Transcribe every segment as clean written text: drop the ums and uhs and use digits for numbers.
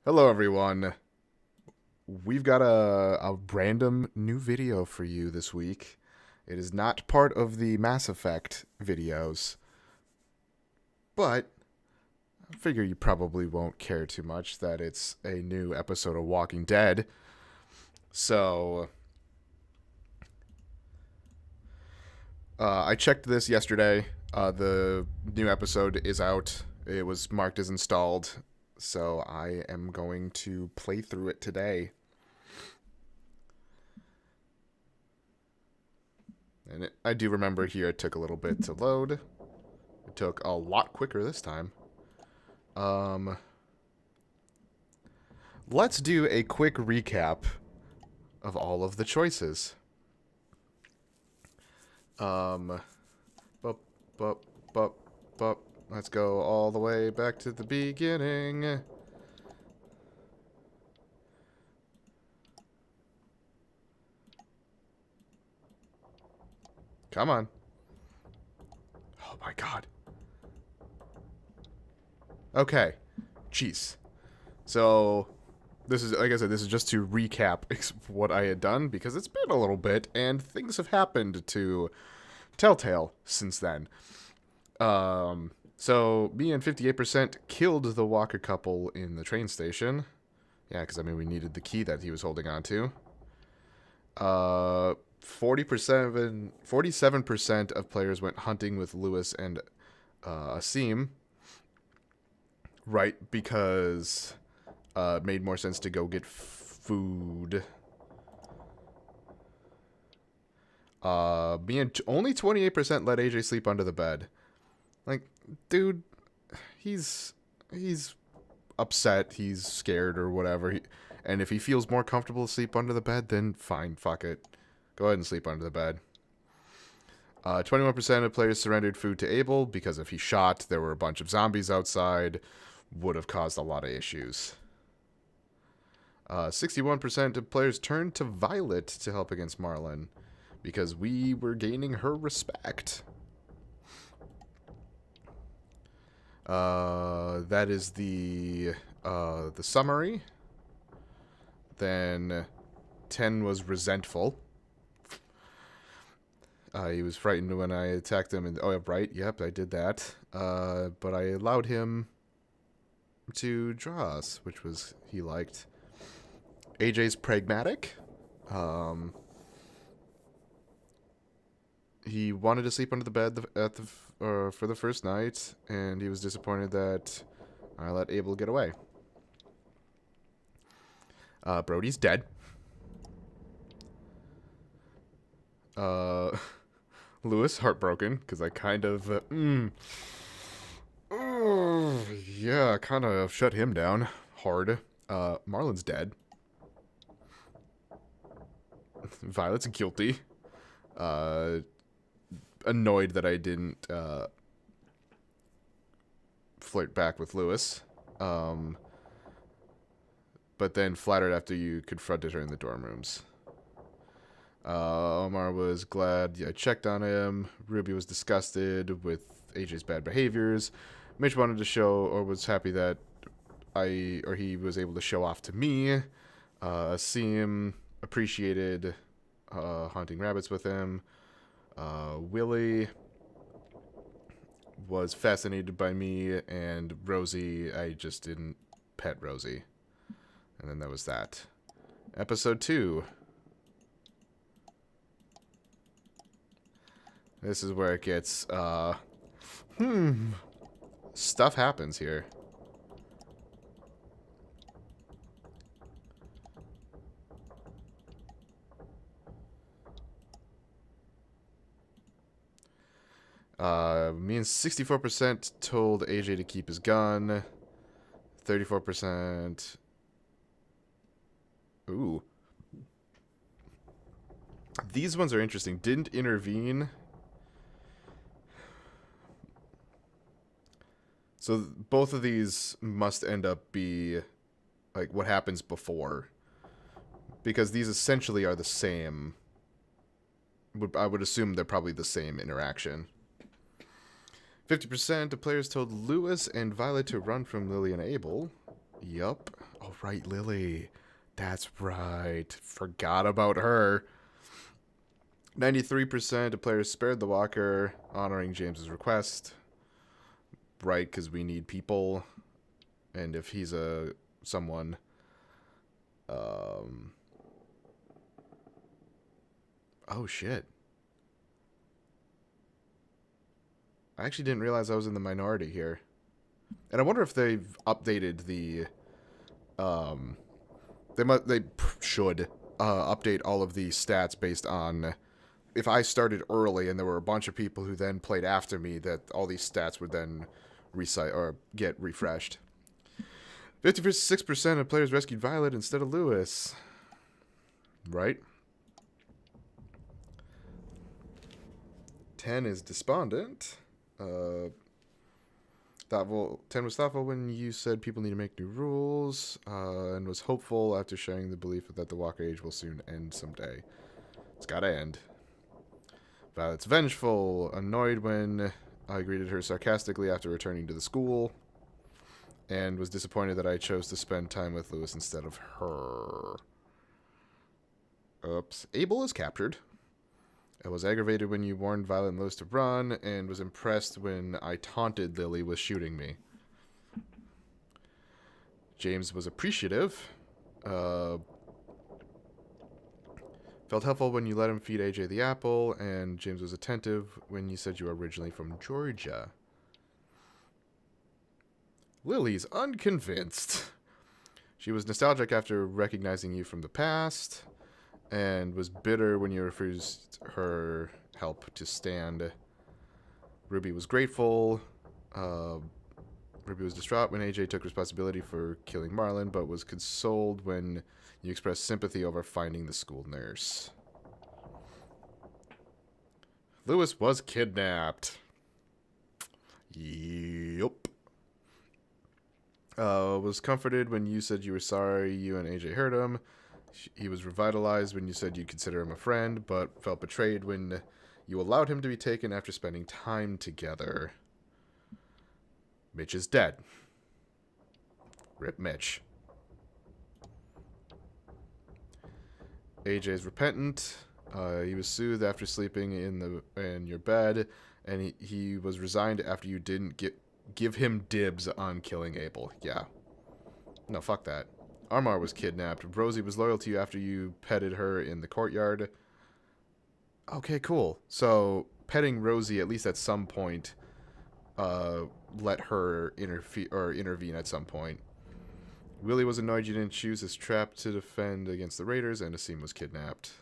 Hello, everyone. We've got a random new video for you this week. It is not part of the Mass Effect videos, but I figure you probably won't care too much that it's a new episode of Walking Dead. So, I checked this yesterday. The new episode is out. It was marked as installed, so I am going to play through it today. And I do remember here it took a little bit to load. It took a lot quicker this time. Let's do a quick recap of all of the choices. Bup, bup, bup, bup. Let's go all the way back to the beginning. Come on. Oh my god. Okay. Jeez. So, this is, like I said, this is just to recap what I had done, because it's been a little bit, and things have happened to Telltale since then. So, me and 58% killed the Walker couple in the train station. Yeah, because, I mean, we needed the key that he was holding on to. 47% of players went hunting with Lewis and Asim. Right, because it made more sense to go get food. Only 28% let AJ sleep under the bed. Like, dude, he's upset, he's scared or whatever. And if he feels more comfortable to sleep under the bed, then fine, fuck it. Go ahead and sleep under the bed. 21% of players surrendered food to Abel because if he shot, there were a bunch of zombies outside, would have caused a lot of issues. 61% of players turned to Violet to help against Marlon because we were gaining her respect. That is the summary. Then 10 was resentful. He was frightened when I attacked him. And oh, right, yep, I did that. But I allowed him to draw us, which was he liked. AJ's pragmatic. He wanted to sleep under the bed for the first night, and he was disappointed that I let Abel get away. Brody's dead. Lewis, heartbroken, because I kind of, yeah, kind of shut him down hard. Marlon's dead. Violet's guilty. Annoyed that I didn't, flirt back with Lewis. But then flattered after you confronted her in the dorm rooms. Omar was glad I checked on him. Ruby was disgusted with AJ's bad behaviors. Mitch wanted to show, or was happy that he was able to show off to me. Asim appreciated hunting rabbits with him. Willie was fascinated by me, and Rosie, I just didn't pet Rosie. And then that was that. Episode 2. This is where it gets, stuff happens here. Me and 64% told AJ to keep his gun. 34%. Ooh. These ones are interesting. Didn't intervene. So both of these must end up be like what happens before. Because these essentially are the same. I would assume they're probably the same interaction. 50% of players told Lewis and Violet to run from Lily and Abel. Yup. Oh, right, Lily. That's right. Forgot about her. 93% of players spared the walker, honoring James's request. Right, because we need people. And if he's someone... Oh, shit. I actually didn't realize I was in the minority here. And I wonder if they've updated the... They should update all of the stats based on... If I started early and there were a bunch of people who then played after me, that all these stats would then get refreshed. 56% of players rescued Violet instead of Lewis. Right? 10 is despondent. 10 was thoughtful when you said people need to make new rules, and was hopeful after sharing the belief that the Walker Age will soon end someday. It's gotta end. Violet's vengeful, annoyed when I greeted her sarcastically after returning to the school, and was disappointed that I chose to spend time with Lewis instead of her. Oops. Abel is captured. I was aggravated when you warned Violet and Lewis to run, and was impressed when I taunted Lily with shooting me. James was appreciative. Felt helpful when you let him feed AJ the apple, and James was attentive when you said you were originally from Georgia. Lily's unconvinced. She was nostalgic after recognizing you from the past, and was bitter when you refused her help to stand. Ruby was grateful. Ruby was distraught when AJ took responsibility for killing Marlon, but was consoled when you expressed sympathy over finding the school nurse. Lewis was kidnapped. Yup. Was comforted when you said you were sorry you and AJ hurt him. He was revitalized when you said you'd consider him a friend, but felt betrayed when you allowed him to be taken after spending time together. Mitch is dead. Rip Mitch. AJ is repentant. He was soothed after sleeping in your bed, and he was resigned after you didn't give him dibs on killing Abel. Yeah. No, fuck that. Armar was kidnapped. Rosie was loyal to you after you petted her in the courtyard. Okay, cool. So, petting Rosie, at least at some point, let her intervene at some point. Willie was annoyed you didn't choose his trap to defend against the raiders, and Asim was kidnapped.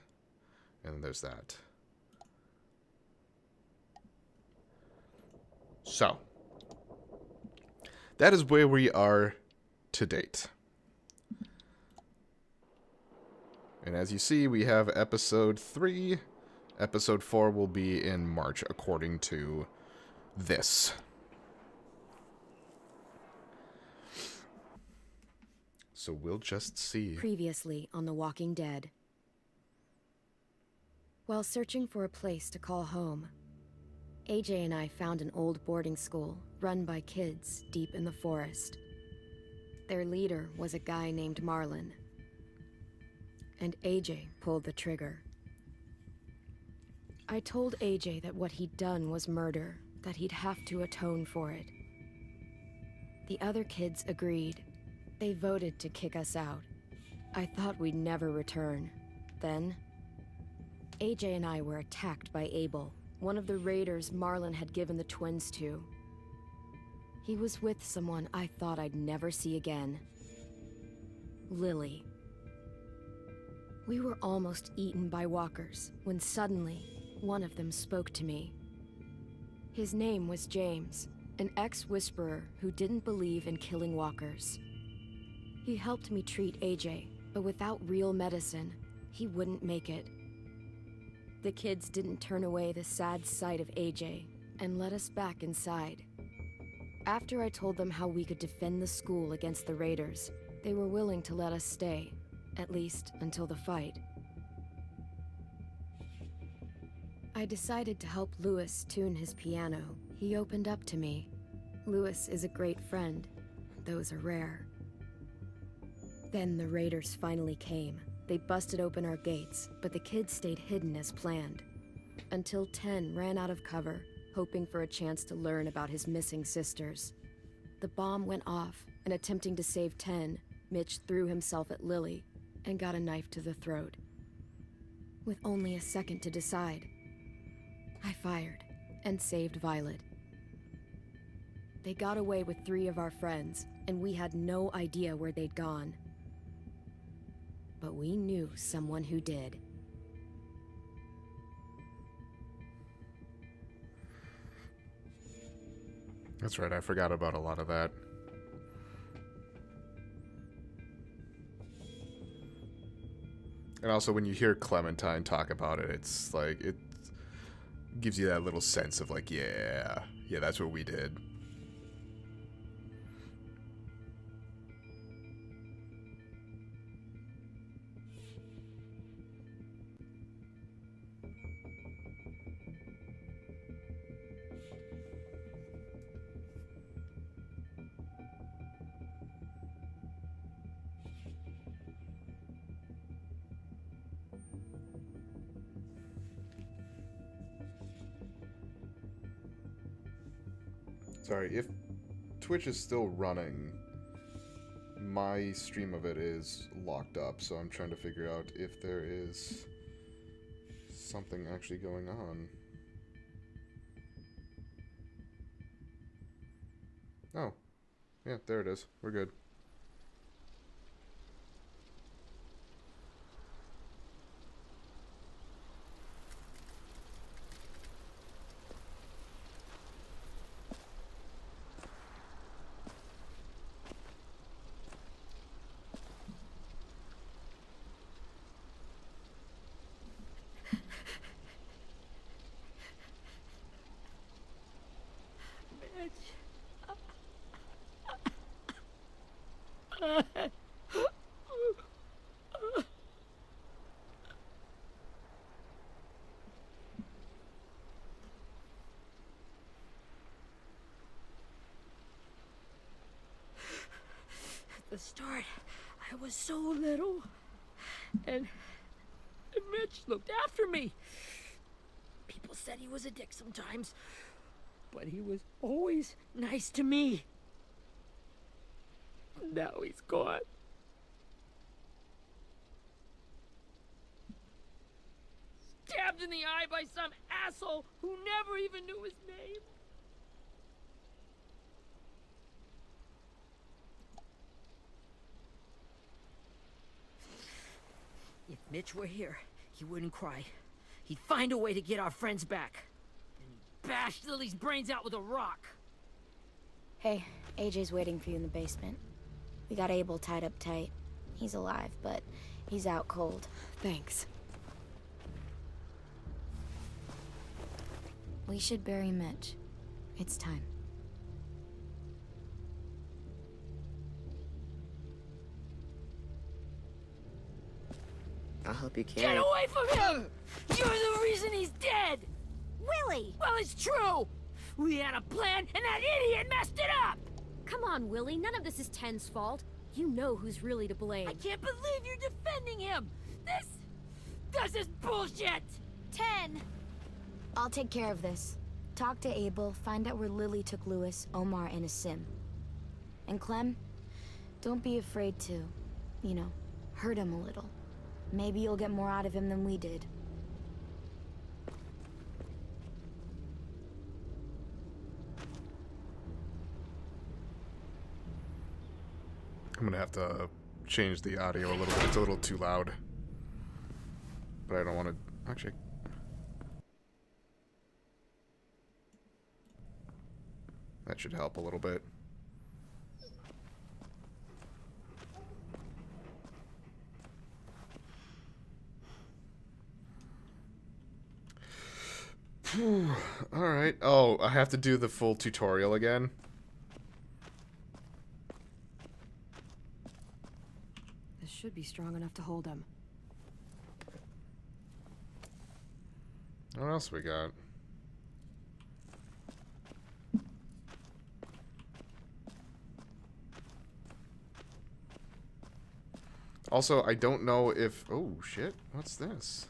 And there's that. So, that is where we are to date. And as you see, we have episode 3. Episode 4 will be in March, according to this. So we'll just see. Previously on The Walking Dead. While searching for a place to call home, AJ and I found an old boarding school run by kids deep in the forest. Their leader was a guy named Marlon, and AJ pulled the trigger. I told AJ that what he'd done was murder, that he'd have to atone for it. The other kids agreed. They voted to kick us out. I thought we'd never return. Then, AJ and I were attacked by Abel, one of the raiders Marlon had given the twins to. He was with someone I thought I'd never see again. Lily. We were almost eaten by walkers when suddenly one of them spoke to me. His name was James, an ex-whisperer who didn't believe in killing walkers. He helped me treat AJ, but without real medicine, he wouldn't make it. The kids didn't turn away the sad sight of AJ and let us back inside. After I told them how we could defend the school against the raiders, they were willing to let us stay, at least until the fight. I decided to help Lewis tune his piano. He opened up to me. Lewis is a great friend. Those are rare. Then the raiders finally came. They busted open our gates, but the kids stayed hidden as planned. Until 10 ran out of cover, hoping for a chance to learn about his missing sisters. The bomb went off, and attempting to save 10, Mitch threw himself at Lily and got a knife to the throat. With only a second to decide, I fired and saved Violet. They got away with 3 of our friends, and we had no idea where they'd gone. But we knew someone who did. That's right, I forgot about a lot of that. And also, when you hear Clementine talk about it, it's like, it gives you that little sense of like, yeah, that's what we did. Sorry, if Twitch is still running, my stream of it is locked up, so I'm trying to figure out if there is something actually going on. Oh, yeah, there it is. We're good. At the start, I was so little, and Mitch looked after me. People said he was a dick sometimes, but he was always nice to me. Now he's gone. Stabbed in the eye by some asshole who never even knew his name. If Mitch were here, he wouldn't cry. He'd find a way to get our friends back. And he'd bash Lily's brains out with a rock. Hey, AJ's waiting for you in the basement. We got Abel tied up tight. He's alive, but he's out cold. Thanks. We should bury Mitch. It's time. I'll help you carry Get it. away from him! You're the reason he's dead! Willie! Well, it's true! We had a plan, and that idiot messed it up! Come on, Willie. None of this is Ten's fault. You know who's really to blame. I can't believe you're defending him! This is bullshit! 10! I'll take care of this. Talk to Abel, find out where Lily took Lewis, Omar, and a sim. And Clem, don't be afraid to, you know, hurt him a little. Maybe you'll get more out of him than we did. I'm gonna have to change the audio a little bit. It's a little too loud. But I don't want to... Actually... That should help a little bit. Alright. Oh, I have to do the full tutorial again? This should be strong enough to hold him. What else we got? Also, I don't know if... Oh, shit. What's this?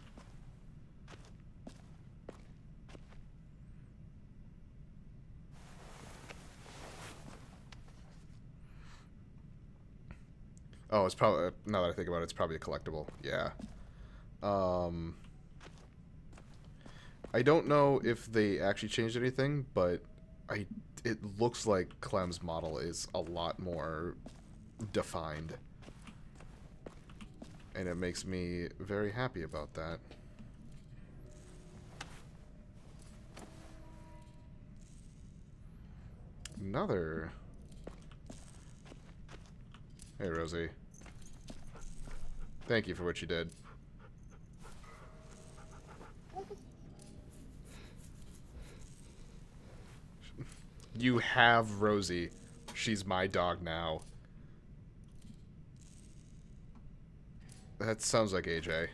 Oh, it's probably... Now that I think about it, it's probably a collectible. Yeah. I don't know if they actually changed anything, but it looks like Clem's model is a lot more defined. And it makes me very happy about that. Another... Hey, Rosie. Thank you for what you did. You have Rosie. She's my dog now. That sounds like AJ.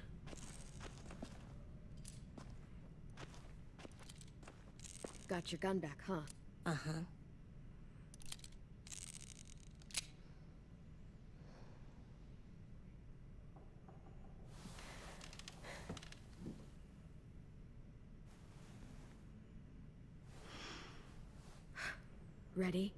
Got your gun back, huh? Uh-huh. Ready?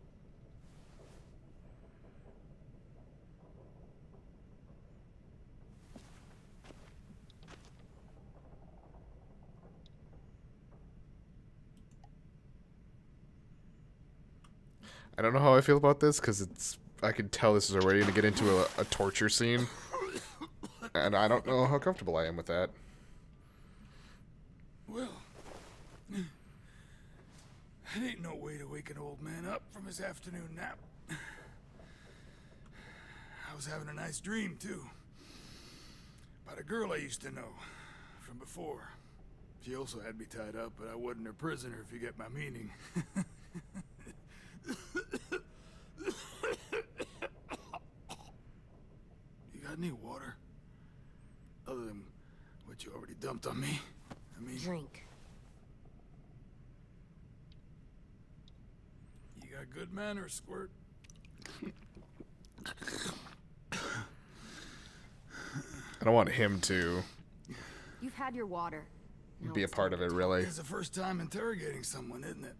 I don't know how I feel about this, because it's... I can tell this is already going to get into a torture scene. And I don't know how comfortable I am with that. Well, it ain't no way to wake an old man up from his afternoon nap. I was having a nice dream, too. About a girl I used to know from before. She also had me tied up, but I wasn't her prisoner, if you get my meaning. You got any water? Other than what you already dumped on me? I mean... Drink. You got good manners, Squirt. I don't want him to You've had your water. Now be a it's part time of it, to really. It's the first time interrogating someone, isn't it?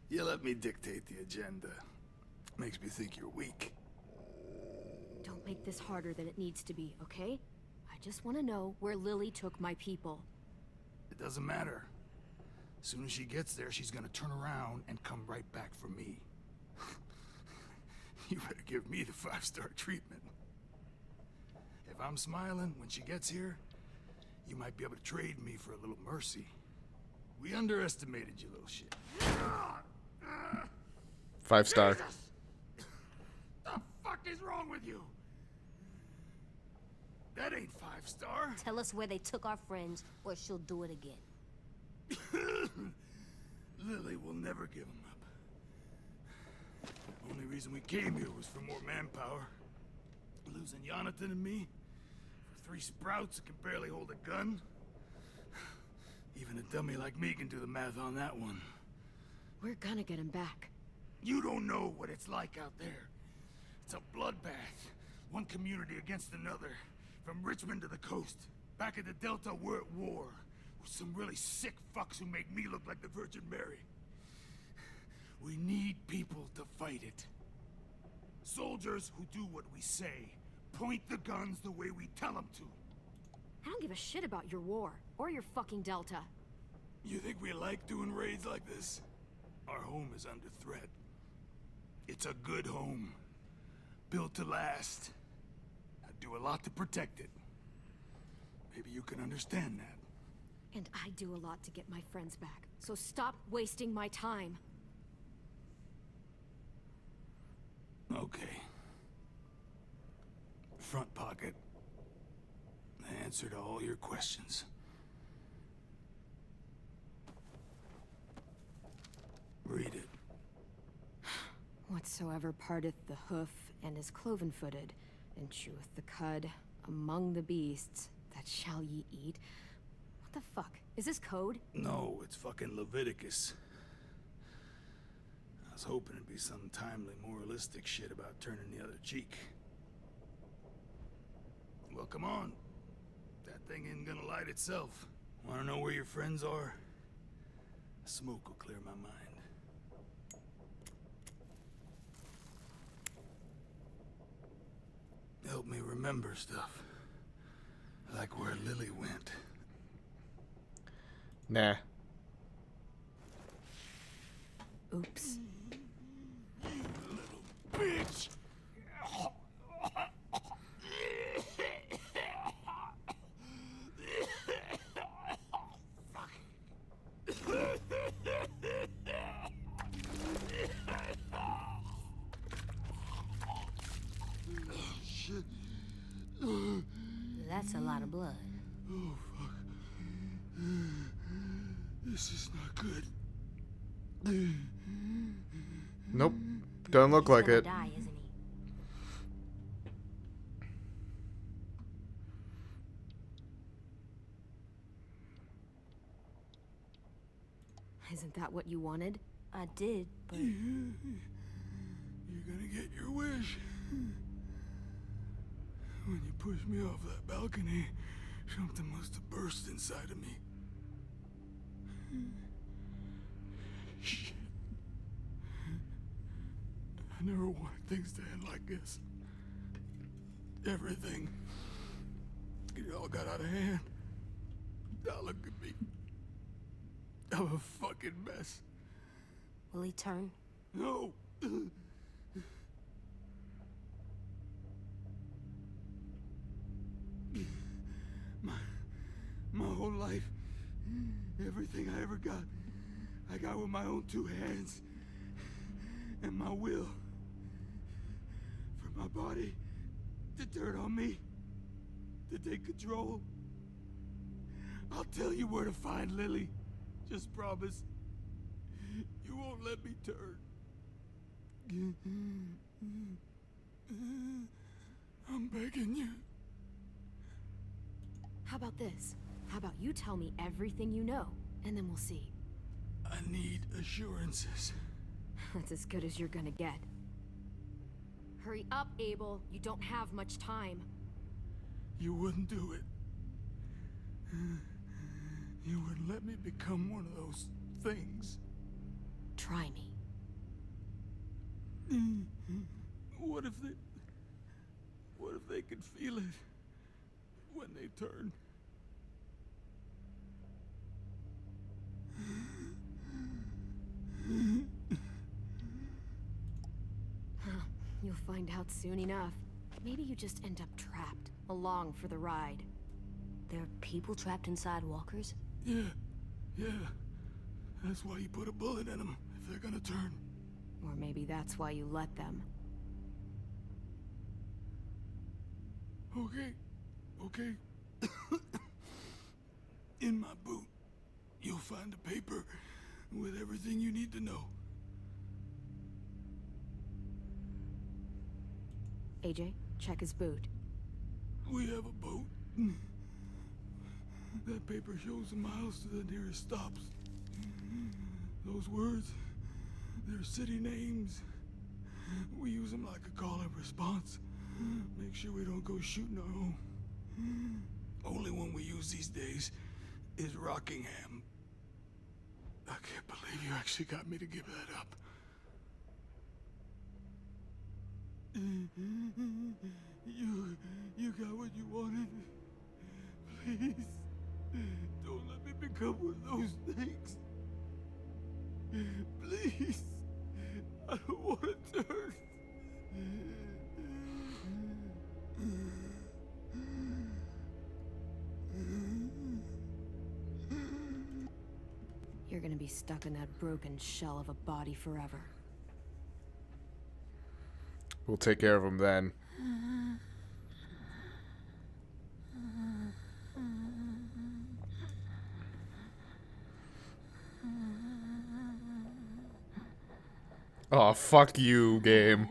You let me dictate the agenda. Makes me think you're weak. Don't make this harder than it needs to be, okay? I just want to know where Lily took my people. It doesn't matter. As soon as she gets there, she's gonna turn around and come right back for me. You better give me the 5-star treatment. If I'm smiling when she gets here, you might be able to trade me for a little mercy. We underestimated you, little shit. 5-star. Jesus! The fuck is wrong with you? That ain't 5-star. Tell us where they took our friends, or she'll do it again. Lily will never give him up. Only reason we came here was for more manpower. Losing Jonathan and me for 3 sprouts that can barely hold a gun. Even a dummy like me can do the math on that one. We're gonna get him back. You don't know what it's like out there. It's a bloodbath. One community against another. From Richmond to the coast. Back at the Delta, we're at war. With some really sick fucks who make me look like the Virgin Mary. We need people to fight it. Soldiers who do what we say. Point the guns the way we tell them to. I don't give a shit about your war, or your fucking Delta. You think we like doing raids like this? Our home is under threat. It's a good home. Built to last. I'd do a lot to protect it. Maybe you can understand that. And I do a lot to get my friends back. So stop wasting my time. Okay. Front pocket. The answer to all your questions. Read it. Whatsoever parteth the hoof and is cloven-footed, and cheweth the cud among the beasts, that shall ye eat. What the fuck? Is this code? No, it's fucking Leviticus. I was hoping it'd be some timely, moralistic shit about turning the other cheek. Well, come on. That thing ain't gonna light itself. Wanna know where your friends are? Smoke will clear my mind. Help me remember stuff. Like where Lily went. Nah. Oops. Bitch! That's a lot of blood. Oh, fuck. This is not good. Nope. Doesn't look like He's it. gonna die, isn't he? Isn't that what you wanted? I did, but You're gonna get your wish. When you pushed me off that balcony, something must have burst inside of me. Shit. I never wanted things to end like this. Everything. It all got out of hand. Now look at me. I'm a fucking mess. will he turn? No. My whole life, everything I ever got, I got with my own two hands and my will. For my body to turn on me, to take control. I'll tell you where to find Lily. Just promise. You won't let me turn. I'm begging you. How about this? How about you tell me everything you know, and then we'll see. I need assurances. That's as good as you're gonna get. Hurry up, Abel. You don't have much time. You wouldn't do it. You wouldn't let me become one of those things. Try me. What if they could feel it when they turn? You'll find out soon enough. Maybe you just end up trapped, along for the ride. There are people trapped inside walkers? Yeah. That's why you put a bullet in them, if they're gonna turn. Or maybe that's why you let them. Okay. In my boot, you'll find a paper with everything you need to know. AJ, check his boot. We have a boat. That paper shows the miles to the nearest stops. Those words, they're city names. We use them like a call and response. Make sure we don't go shooting our own. Only one we use these days is Rockingham. I can't believe you actually got me to give that up. You got what you wanted. Please, don't let me become one of those things. Please, I don't want to turn. You're gonna be stuck in that broken shell of a body forever. We'll take care of him then. Oh, fuck you, game.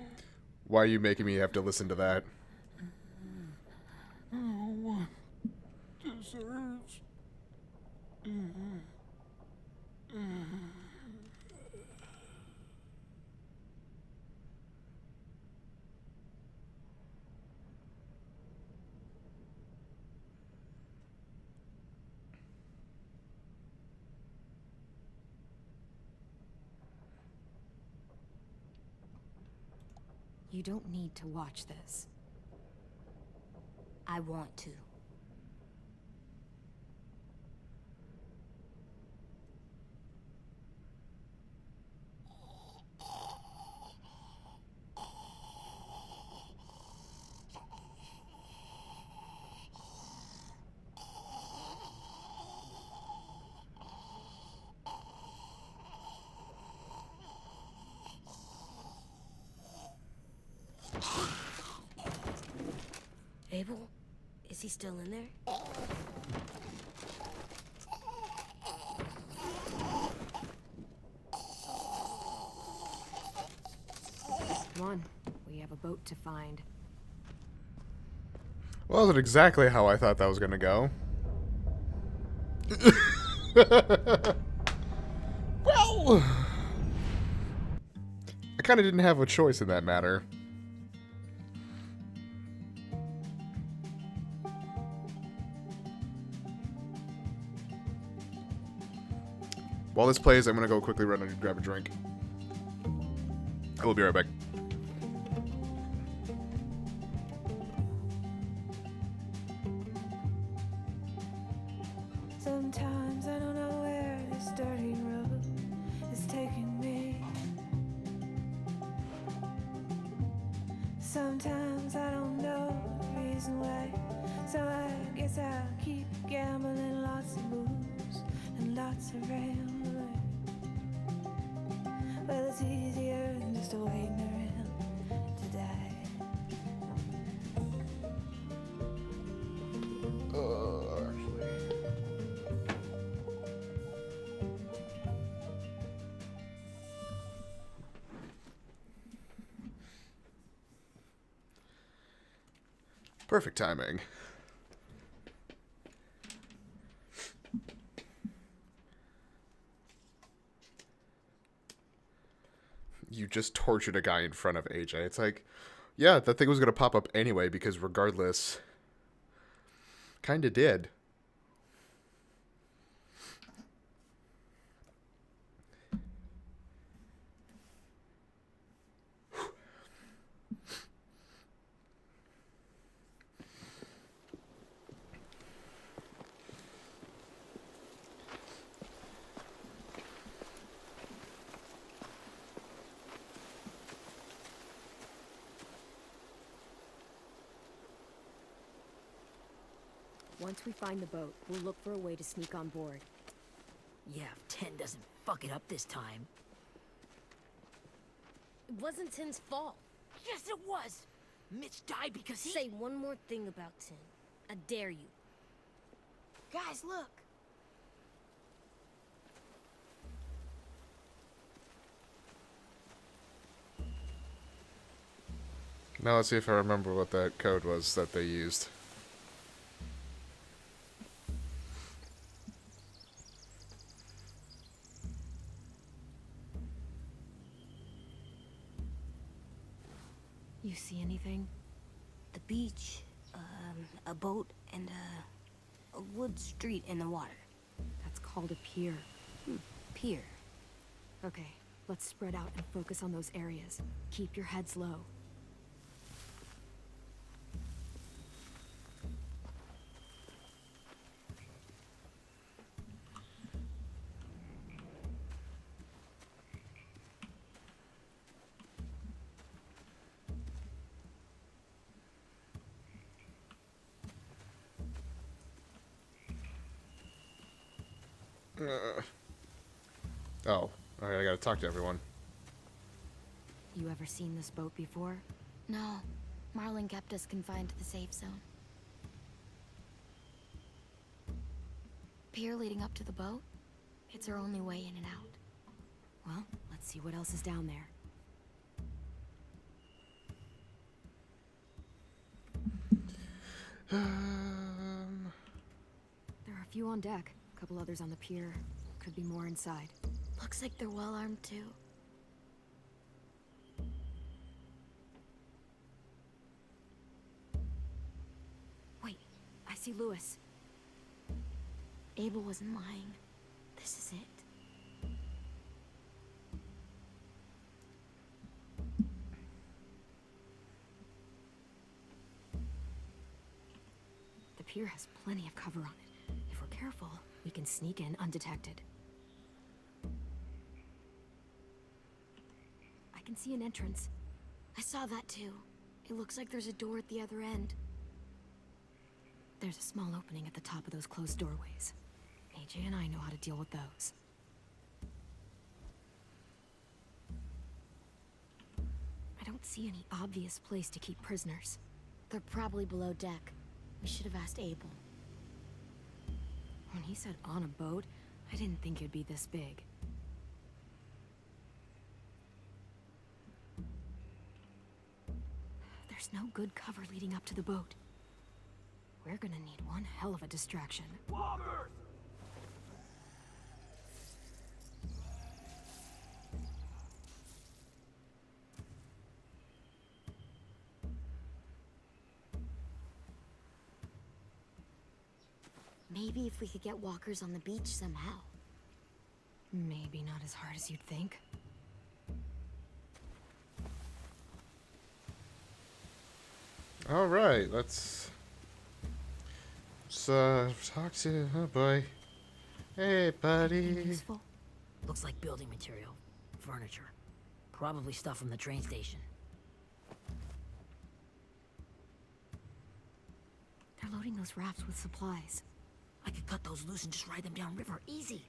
Why are you making me have to listen to that? No one deserves. You don't need to watch this. I want to. Abel? Is he still in there? Come on, we have a boat to find. Well, that's exactly how I thought that was gonna go. Well, I kind of didn't have a choice in that matter. While this plays, I'm gonna go quickly run and grab a drink. I will be right back. Sometimes I don't know where this dirty road is taking me. Sometimes I don't know the reason why. So I guess I'll keep gambling, lots of moves and lots of rambling. Well, it's easier than just waiting around to die. Perfect timing. You just tortured a guy in front of AJ. It's like, yeah, that thing was going to pop up anyway because regardless, kind of did. Once we find the boat, we'll look for a way to sneak on board. Yeah, if 10 doesn't fuck it up this time. It wasn't Tin's fault. Yes, it was! Mitch died because he... Say one more thing about Tin. I dare you. Guys, look. Now let's see if I remember what that code was that they used. You see anything? The beach, a boat, and a wood street in the water. That's called a pier. Pier. Okay, let's spread out and focus on those areas. Keep your heads low. Oh, okay, I gotta talk to everyone. You ever seen this boat before? No, Marlin kept us confined to the safe zone. Pier leading up to the boat? It's our only way in and out. Well, let's see what else is down there. There are a few on deck, a couple others on the pier. Could be more inside. Looks like they're well armed too. Wait, I see Lewis. Abel wasn't lying. This is it. pier has plenty of cover on it. If we're careful, we can sneak in undetected. I can see an entrance. I saw that too. It looks like there's a door at the other end. There's a small opening at the top of those closed doorways. AJ and I know how to deal with those. I don't see any obvious place to keep prisoners. They're probably below deck. We should have asked Abel. When he said on a boat, I didn't think it'd be this big. There's no good cover leading up to the boat. We're gonna need one hell of a distraction. Walkers! Maybe if we could get walkers on the beach somehow. Maybe not as hard as you'd think. All right, let's talk to. Oh boy. Hey, buddy. Useful? Looks like building material. Furniture. Probably stuff from the train station. They're loading those rafts with supplies. I could cut those loose and just ride them downriver. Easy.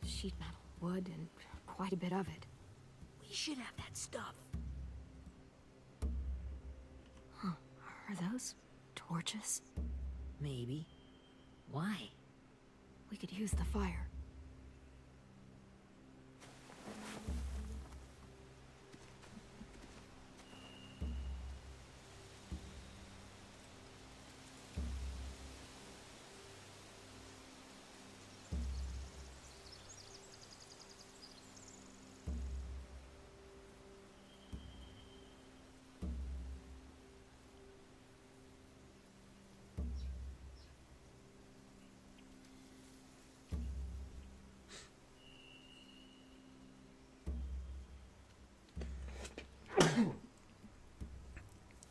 Sheet metal, wood, and quite a bit of it. We should have that stuff. Huh. Are those torches? Maybe. Why? We could use the fire.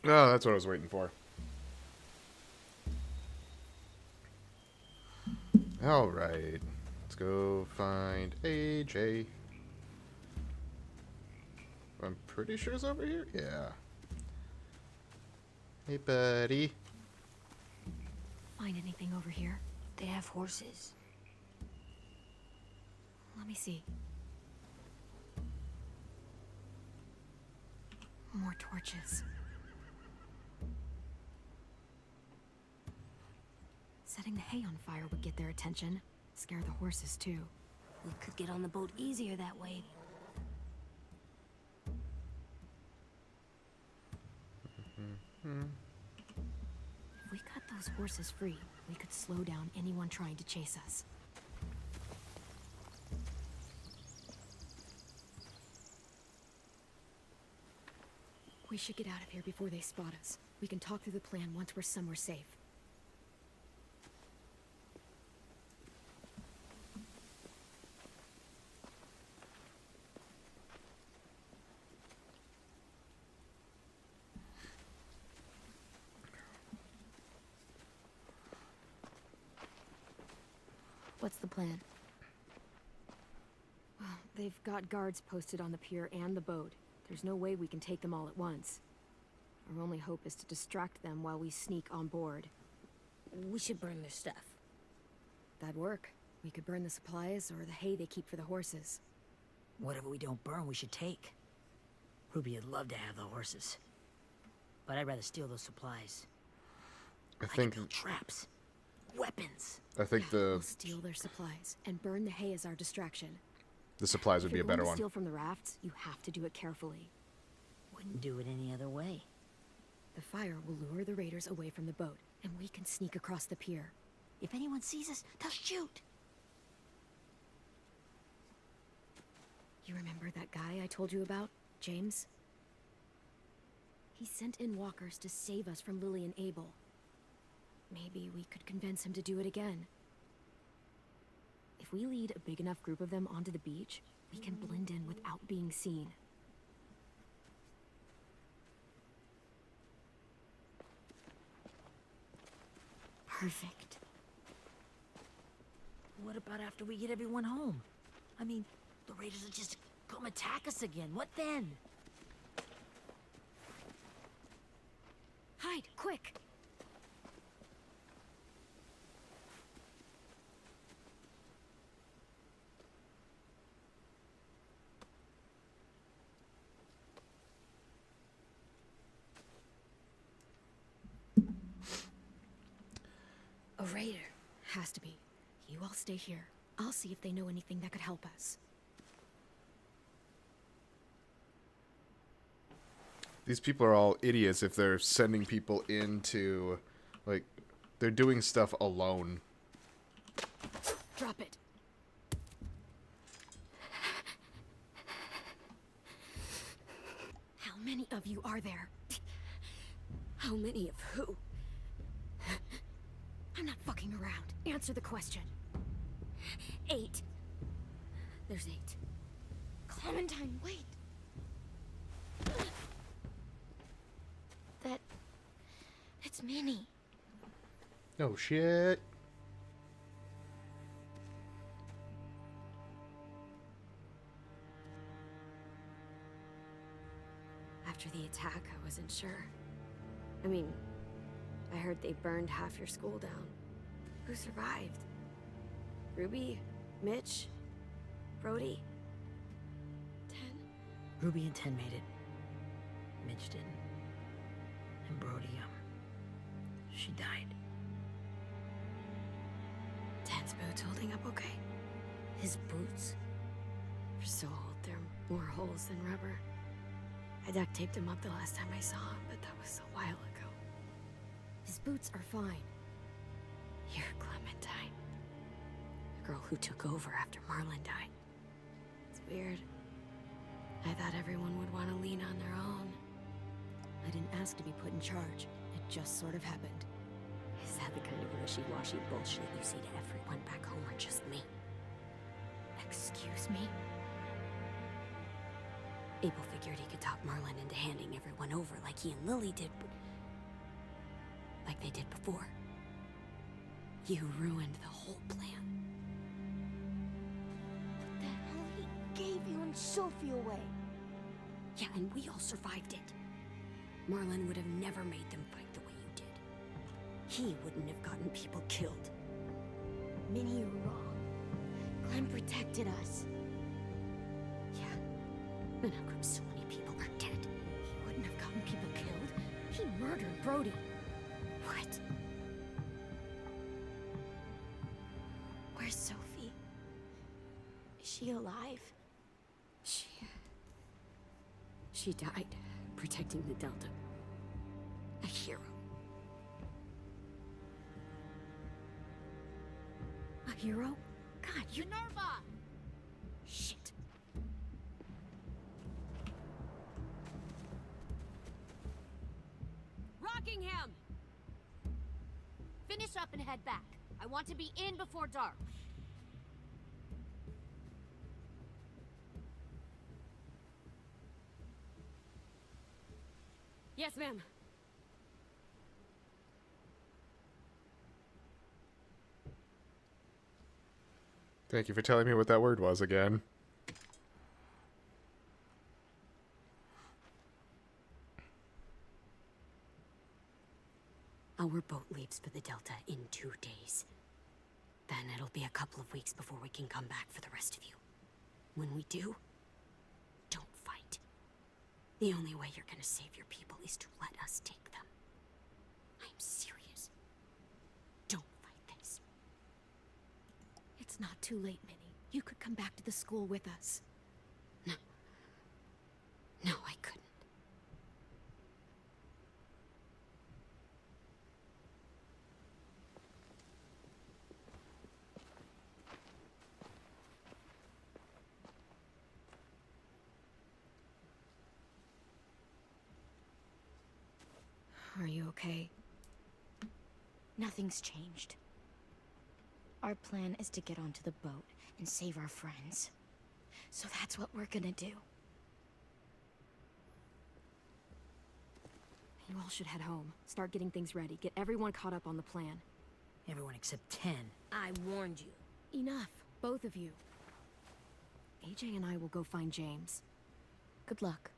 Oh, that's what I was waiting for. All right, let's go find AJ. I'm pretty sure it's over here. Yeah. Hey, buddy. Find anything over here? They have horses. Let me see. More torches. Setting the hay on fire would get their attention. Scare the horses, too. We could get on the boat easier that way. If we cut those horses free, we could slow down anyone trying to chase us. We should get out of here before they spot us. We can talk through the plan once we're somewhere safe. What's the plan? Well, they've got guards posted on the pier and the boat. There's no way we can take them all at once. Our only hope is to distract them while we sneak on board. We should burn their stuff. That'd work. We could burn the supplies or the hay they keep for the horses. Whatever we don't burn, we should take. Ruby would love to have the horses. But I'd rather steal those supplies. I could think build traps. Weapons. We'll steal their supplies and burn the hay as our distraction. the supplies would If be a you're going better to one. steal from the rafts, you have to do it carefully. Wouldn't do it any other way. The fire will lure the raiders away from the boat, and we can sneak across the pier. If anyone sees us, they'll shoot. You remember that guy I told you about, James? He sent in walkers to save us from Lily and Abel. Maybe we could convince him to do it again. If we lead a big enough group of them onto the beach, we can blend in without being seen. perfect. What about after we get everyone home? I mean, the raiders will just come attack us again. What then? Hide, quick! A raider. Has to be. You all stay here. I'll see if they know anything that could help us. These people are all idiots if they're sending people into, like, they're doing stuff alone. Drop it. How many of you are there? How many of who? I'm not fucking around. Answer the question. 8. There's 8. Clementine, wait. It's Minnie. Oh, shit. After the attack, I wasn't sure. I mean, I heard they burned half your school down. Who survived? Ruby? Mitch? Brody? 10? Ruby and 10 made it. Mitch didn't. And Brody, she died. 10's boots holding up okay? His boots? They're so old, there are more holes than rubber. I duct taped him up the last time I saw him, but that was a while ago. His boots are fine. You're Clementine. The girl who took over after Marlon died. It's weird. I thought everyone would want to lean on their own. I didn't ask to be put in charge. It just sort of happened. Is that the kind of wishy-washy bullshit you say to everyone back home, or just me? Excuse me? Abel figured he could talk Marlon into handing everyone over like he and Lily did, but... like they did before. You ruined the whole plan. The hell he gave you and Sophie away. Yeah, and we all survived it. Marlon would have never made them fight the way you did. He wouldn't have gotten people killed. Minnie, you're wrong. Clem protected us. Yeah, and how come so many people are dead? He wouldn't have gotten people killed. He murdered Brody. What? Where's Sophie? Is she alive? She died protecting the Delta. A hero. A hero? God, you... Minerva! Shit. Rockingham! Finish up and head back. I want to be in before dark. Yes, ma'am. Thank you for telling me what that word was again. Our boat leaves for the Delta in 2 days. Then it'll be a couple of weeks before we can come back for the rest of you. When we do, don't fight. The only way you're gonna save your people is to let us take them. I'm serious. Don't fight this. It's not too late, Minnie. You could come back to the school with us. No. No, I couldn't. Are you okay? Nothing's changed. Our plan is to get onto the boat and save our friends. So that's what we're gonna do. You all should head home. Start getting things ready. Get everyone caught up on the plan. Everyone except 10. I warned you. Enough, both of you. AJ and I will go find James. Good luck.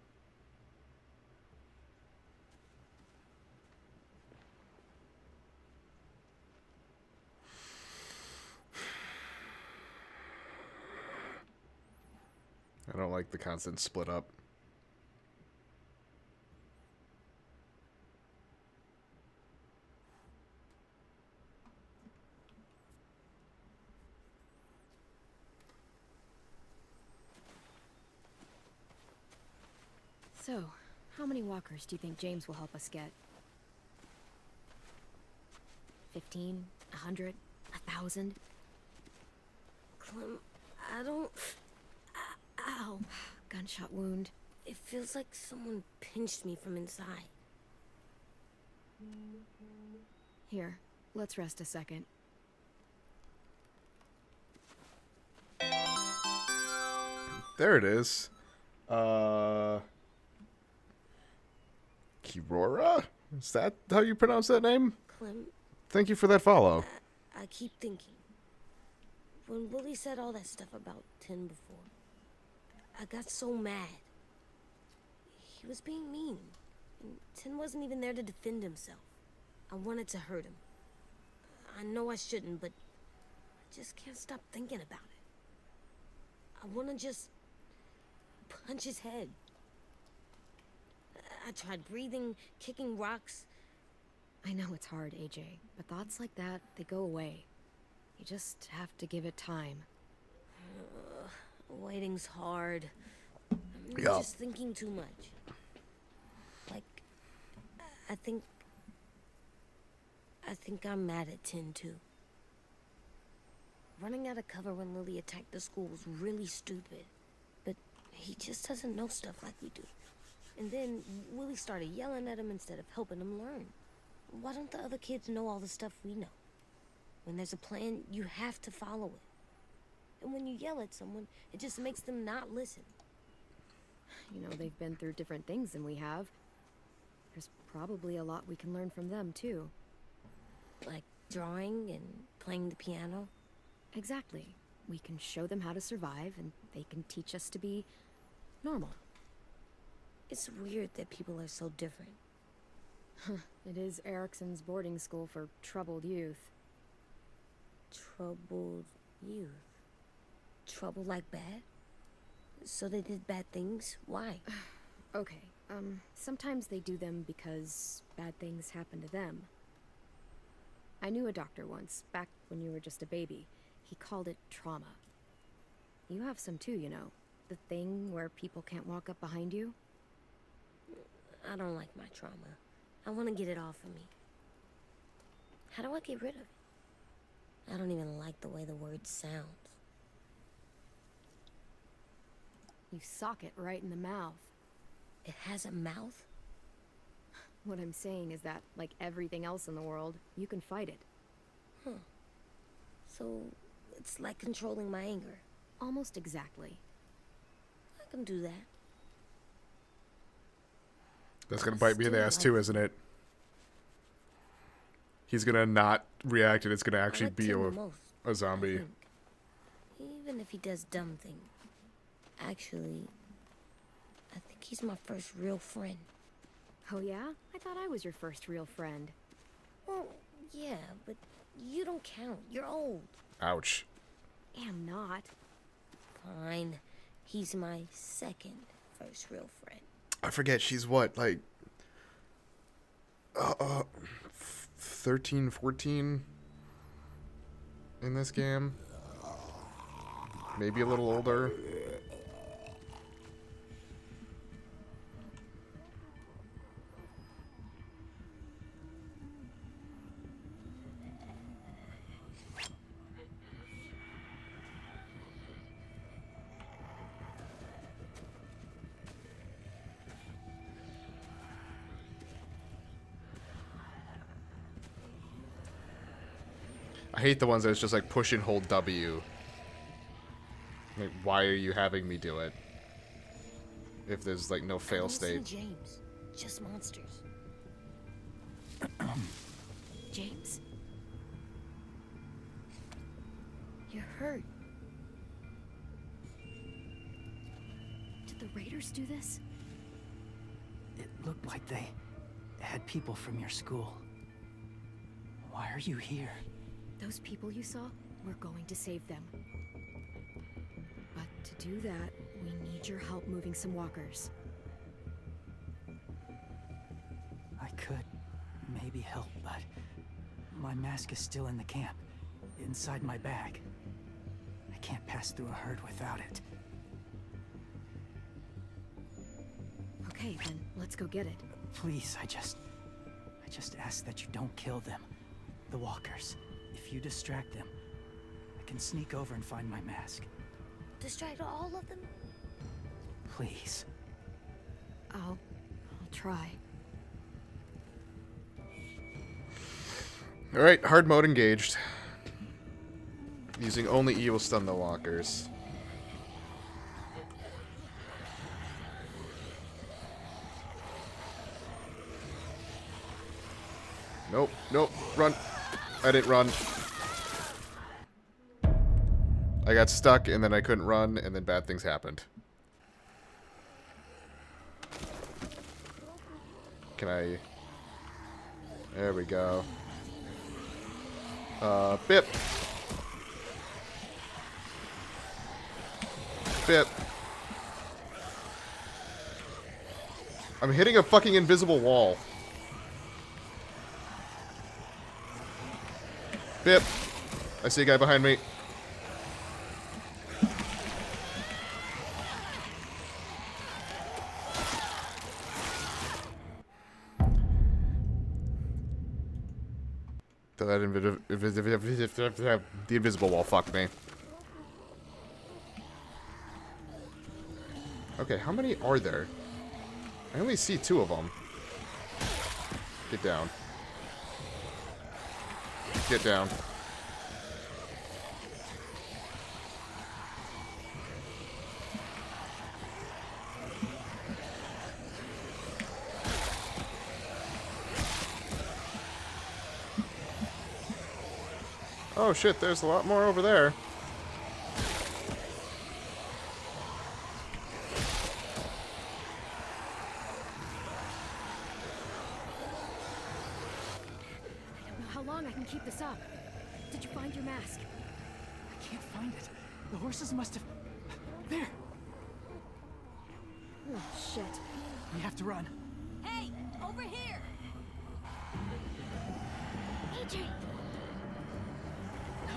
I don't like the constant split up. So, how many walkers do you think James will help us get? 15? 100? 1,000? Clem, I don't... Ow. Gunshot wound. It feels like someone pinched me from inside. Here, let's rest a second. There it is. Kirora? Is that how you pronounce that name? Clem, Thank you for that follow. I keep thinking. When Willie said all that stuff about Tin before, I got so mad. He was being mean. And Tin wasn't even there to defend himself. I wanted to hurt him. I know I shouldn't, but I just can't stop thinking about it. I want to just punch his head. I tried breathing, kicking rocks. I know it's hard, AJ, but thoughts like that, they go away. You just have to give it time. Waiting's hard. I'm Yeah. just thinking too much. Like, I think I'm mad at Tin too. Running out of cover when Lily attacked the school was really stupid. But he just doesn't know stuff like we do. And then Willie started yelling at him instead of helping him learn. Why don't the other kids know all the stuff we know? When there's a plan, you have to follow it. And when you yell at someone, it just makes them not listen. You know, they've been through different things than we have. There's probably a lot we can learn from them, too. Like drawing and playing the piano. Exactly. We can show them how to survive, and they can teach us to be normal. It's weird that people are so different. It is Erickson's boarding school for troubled youth. Troubled youth. Trouble like bad? So they did bad things? Why? Okay, sometimes they do them because bad things happen to them. I knew a doctor once, back when you were just a baby. He called it trauma. You have some too, you know. The thing where people can't walk up behind you. I don't like my trauma. I want to get it off of me. How do I get rid of it? I don't even like the way the word sounds. You sock it right in the mouth. It has a mouth? What I'm saying is that, like everything else in the world, you can fight it. Huh. So, it's like controlling my anger. Almost exactly. I can do that. That's gonna bite me in the Still ass like too, it. isn't it? He's gonna not react and it's gonna I actually like be Tim the most, a I zombie. think. Even if he does dumb things. Actually, I think he's my first real friend. Oh yeah? I thought I was your first real friend. Well, yeah, but you don't count. You're old. Ouch. Am not. Fine. He's my second first real friend. I forget, she's what, like 13, 14 in this game? Maybe a little older. I hate the ones that it's just like push and hold W. Like, why are you having me do it? If there's like no fail I don't see state. James. Just monsters. James? You hurt. Did the raiders do this? It looked like they had people from your school. Why are you here? Those people you saw, we're going to save them. But to do that, we need your help moving some walkers. I could maybe help, but my mask is still in the camp, inside my bag. I can't pass through a herd without it. Okay, then let's go get it. Please, I just ask that you don't kill them. The walkers. If you distract them, I can sneak over and find my mask. Distract all of them? Please. I'll try. Alright, hard mode engaged. Using only E will stun the walkers. Nope, nope, run. I didn't run. I got stuck and then I couldn't run and then bad things happened. Can I... There we go. Bip. Bip. I'm hitting a fucking invisible wall. Bip. I see a guy behind me. The invisible wall fucked me. Okay, how many are there? I only see 2 of them. Get down. Get down. Oh shit, there's a lot more over there. I don't know how long I can keep this up. Did you find your mask? I can't find it. The horses must have... There! Oh, shit. We have to run. Hey, over here! AJ! No,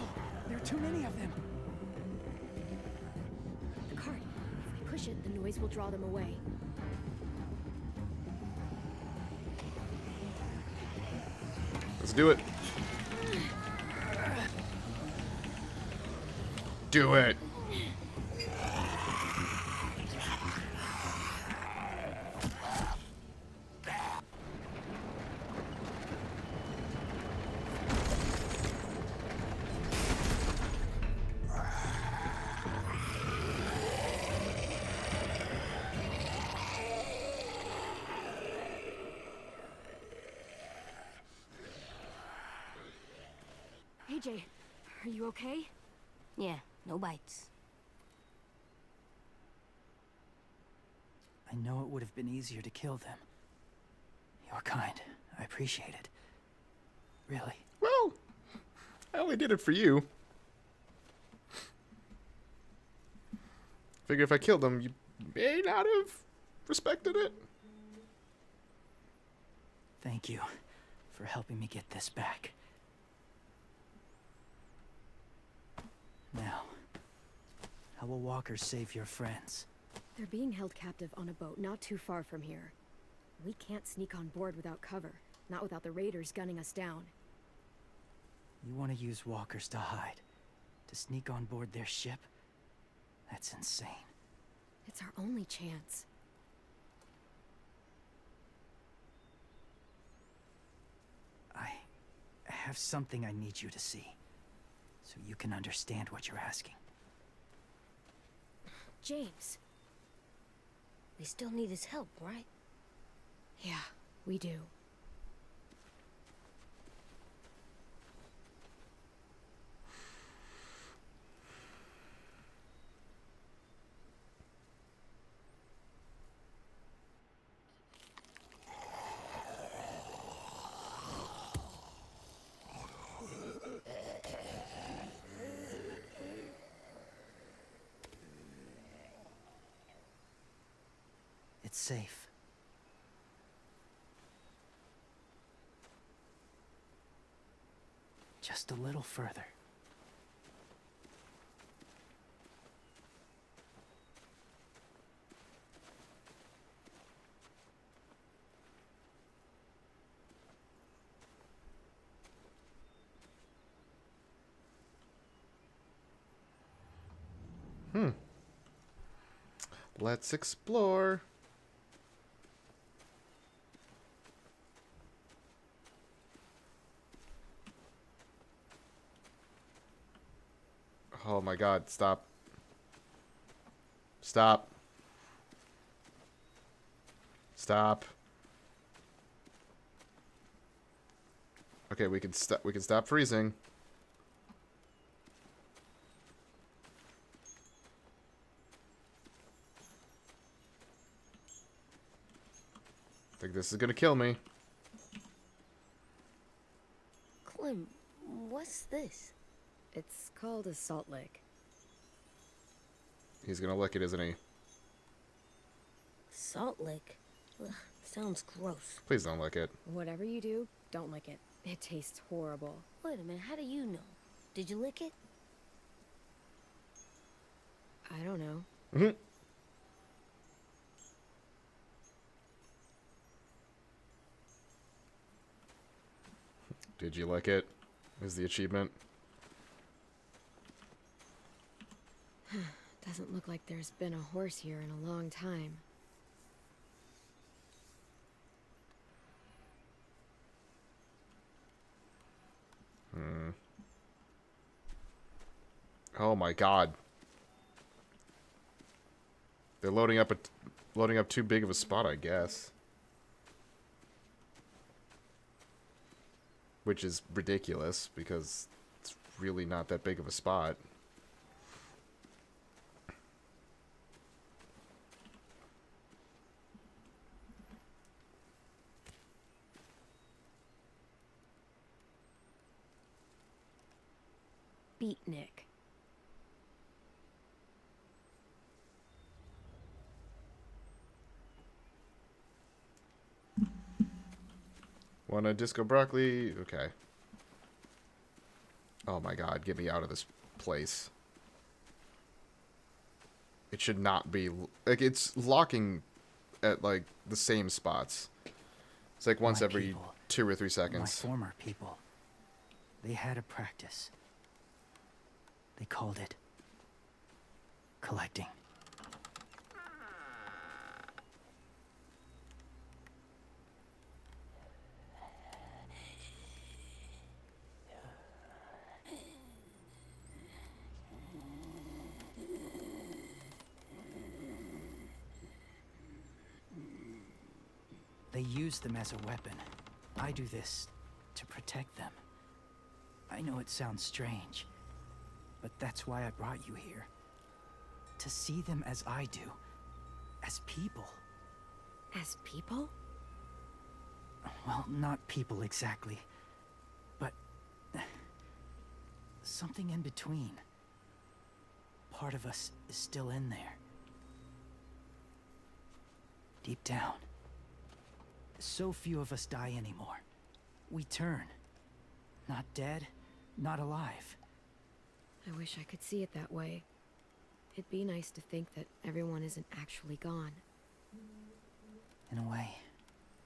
there are too many of them. The cart. If we push it, the noise will draw them away. Let's do it. Do it. AJ, are you okay? Yeah, no bites. I know it would have been easier to kill them. You're kind. I appreciate it. Really. Well, I only did it for you. Figure if I killed them, you may not have respected it. Thank you for helping me get this back. Now, how will walkers save your friends? They're being held captive on a boat not too far from here. We can't sneak on board without cover, not without the raiders gunning us down. You want to use walkers to hide? To sneak on board their ship? That's insane. It's our only chance. I have something I need you to see, so you can understand what you're asking. James. We still need his help, right? Yeah, we do. safe. Just a little further. Let's explore. Oh my god, stop. Stop. Stop. Okay, we can stop freezing. I think this is gonna kill me. Clem, what's this? It's called a salt lick. He's gonna lick it, isn't he? Salt lick? Ugh, sounds gross. Please don't lick it. Whatever you do, don't lick it. It tastes horrible. Wait a minute, how do you know? Did you lick it? I don't know. Mhm. Did you lick it? Is the achievement. Doesn't look like there's been a horse here in a long time. Oh my god. They're loading up too big of a spot, I guess. Which is ridiculous because it's really not that big of a spot. Beatnik. Want a disco broccoli? Okay. Oh my god, get me out of this place. It should not be... Like, it's locking at, like, the same spots. It's like once My every people, 2 or 3 My seconds. former people. They had a practice. They called it collecting. They use them as a weapon. I do this to protect them. I know it sounds strange, but that's why I brought you here. To see them as I do. As people. As people? Well, not people exactly, but something in between. Part of us is still in there. Deep down. So few of us die anymore. We turn. Not dead, not alive. I wish I could see it that way. It'd be nice to think that everyone isn't actually gone. In a way,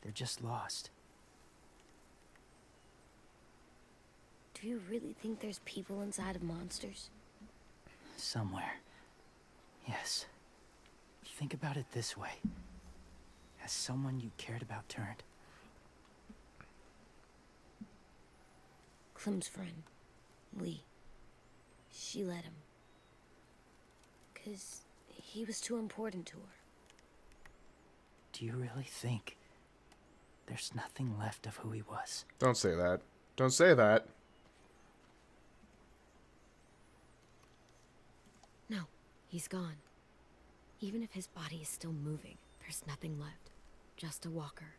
they're just lost. Do you really think there's people inside of monsters? Somewhere. Yes. Think about it this way. Has someone you cared about turned? Clem's friend, Lee. She let him. 'Cause he was too important to her. Do you really think there's nothing left of who he was? Don't say that. Don't say that. No, he's gone. Even if his body is still moving, there's nothing left. Just a walker.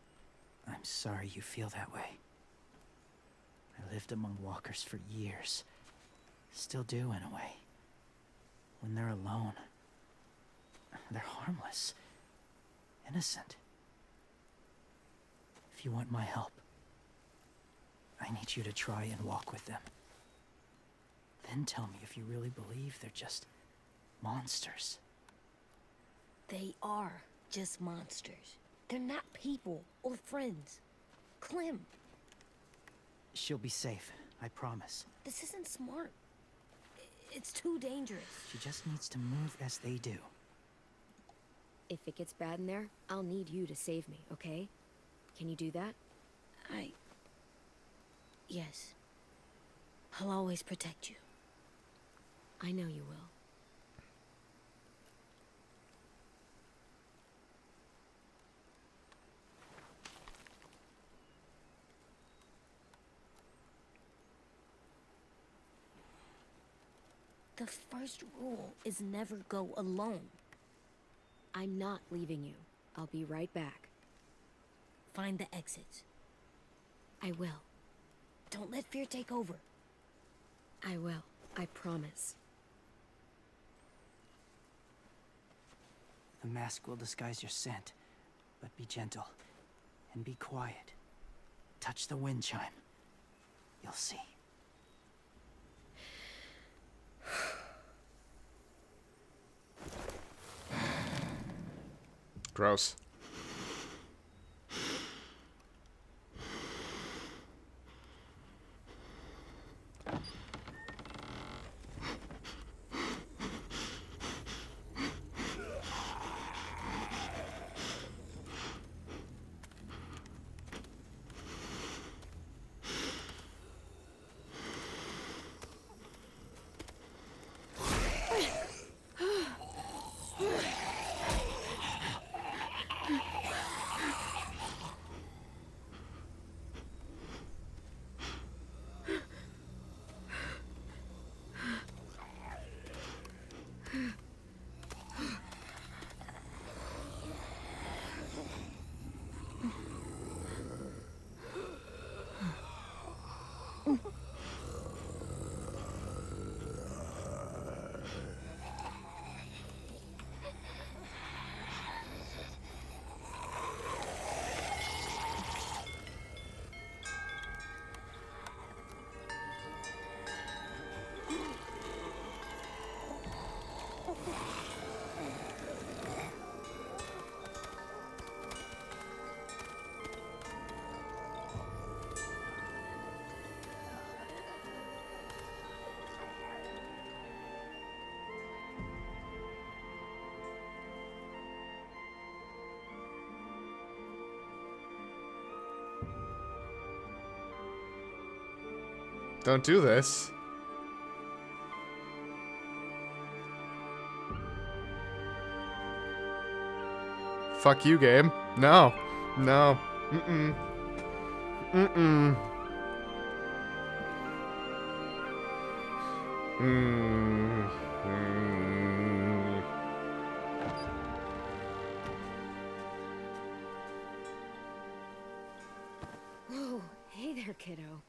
I'm sorry you feel that way. I lived among walkers for years. Still do, in a way. When they're alone, they're harmless. innocent. If you want my help, I need you to try and walk with them. Then tell me if you really believe they're just monsters. They are just monsters. They're not people or friends. Clem, She'll be safe, I promise. this isn't smart. It's too dangerous. She just needs to move as they do. If it gets bad in there, I'll need you to save me, okay? Can you do that? Yes. I'll always protect you. I know you will. The first rule is never go alone. I'm not leaving you. I'll be right back. Find the exits. I will. Don't let fear take over. I will. I promise. The mask will disguise your scent, but be gentle and be quiet. Touch the wind chime. You'll see. Gross. Don't do this. Fuck you, game. No. No. Mm-mm. Mm-mm. Mm. Mm. Whoa, hey there, kiddo.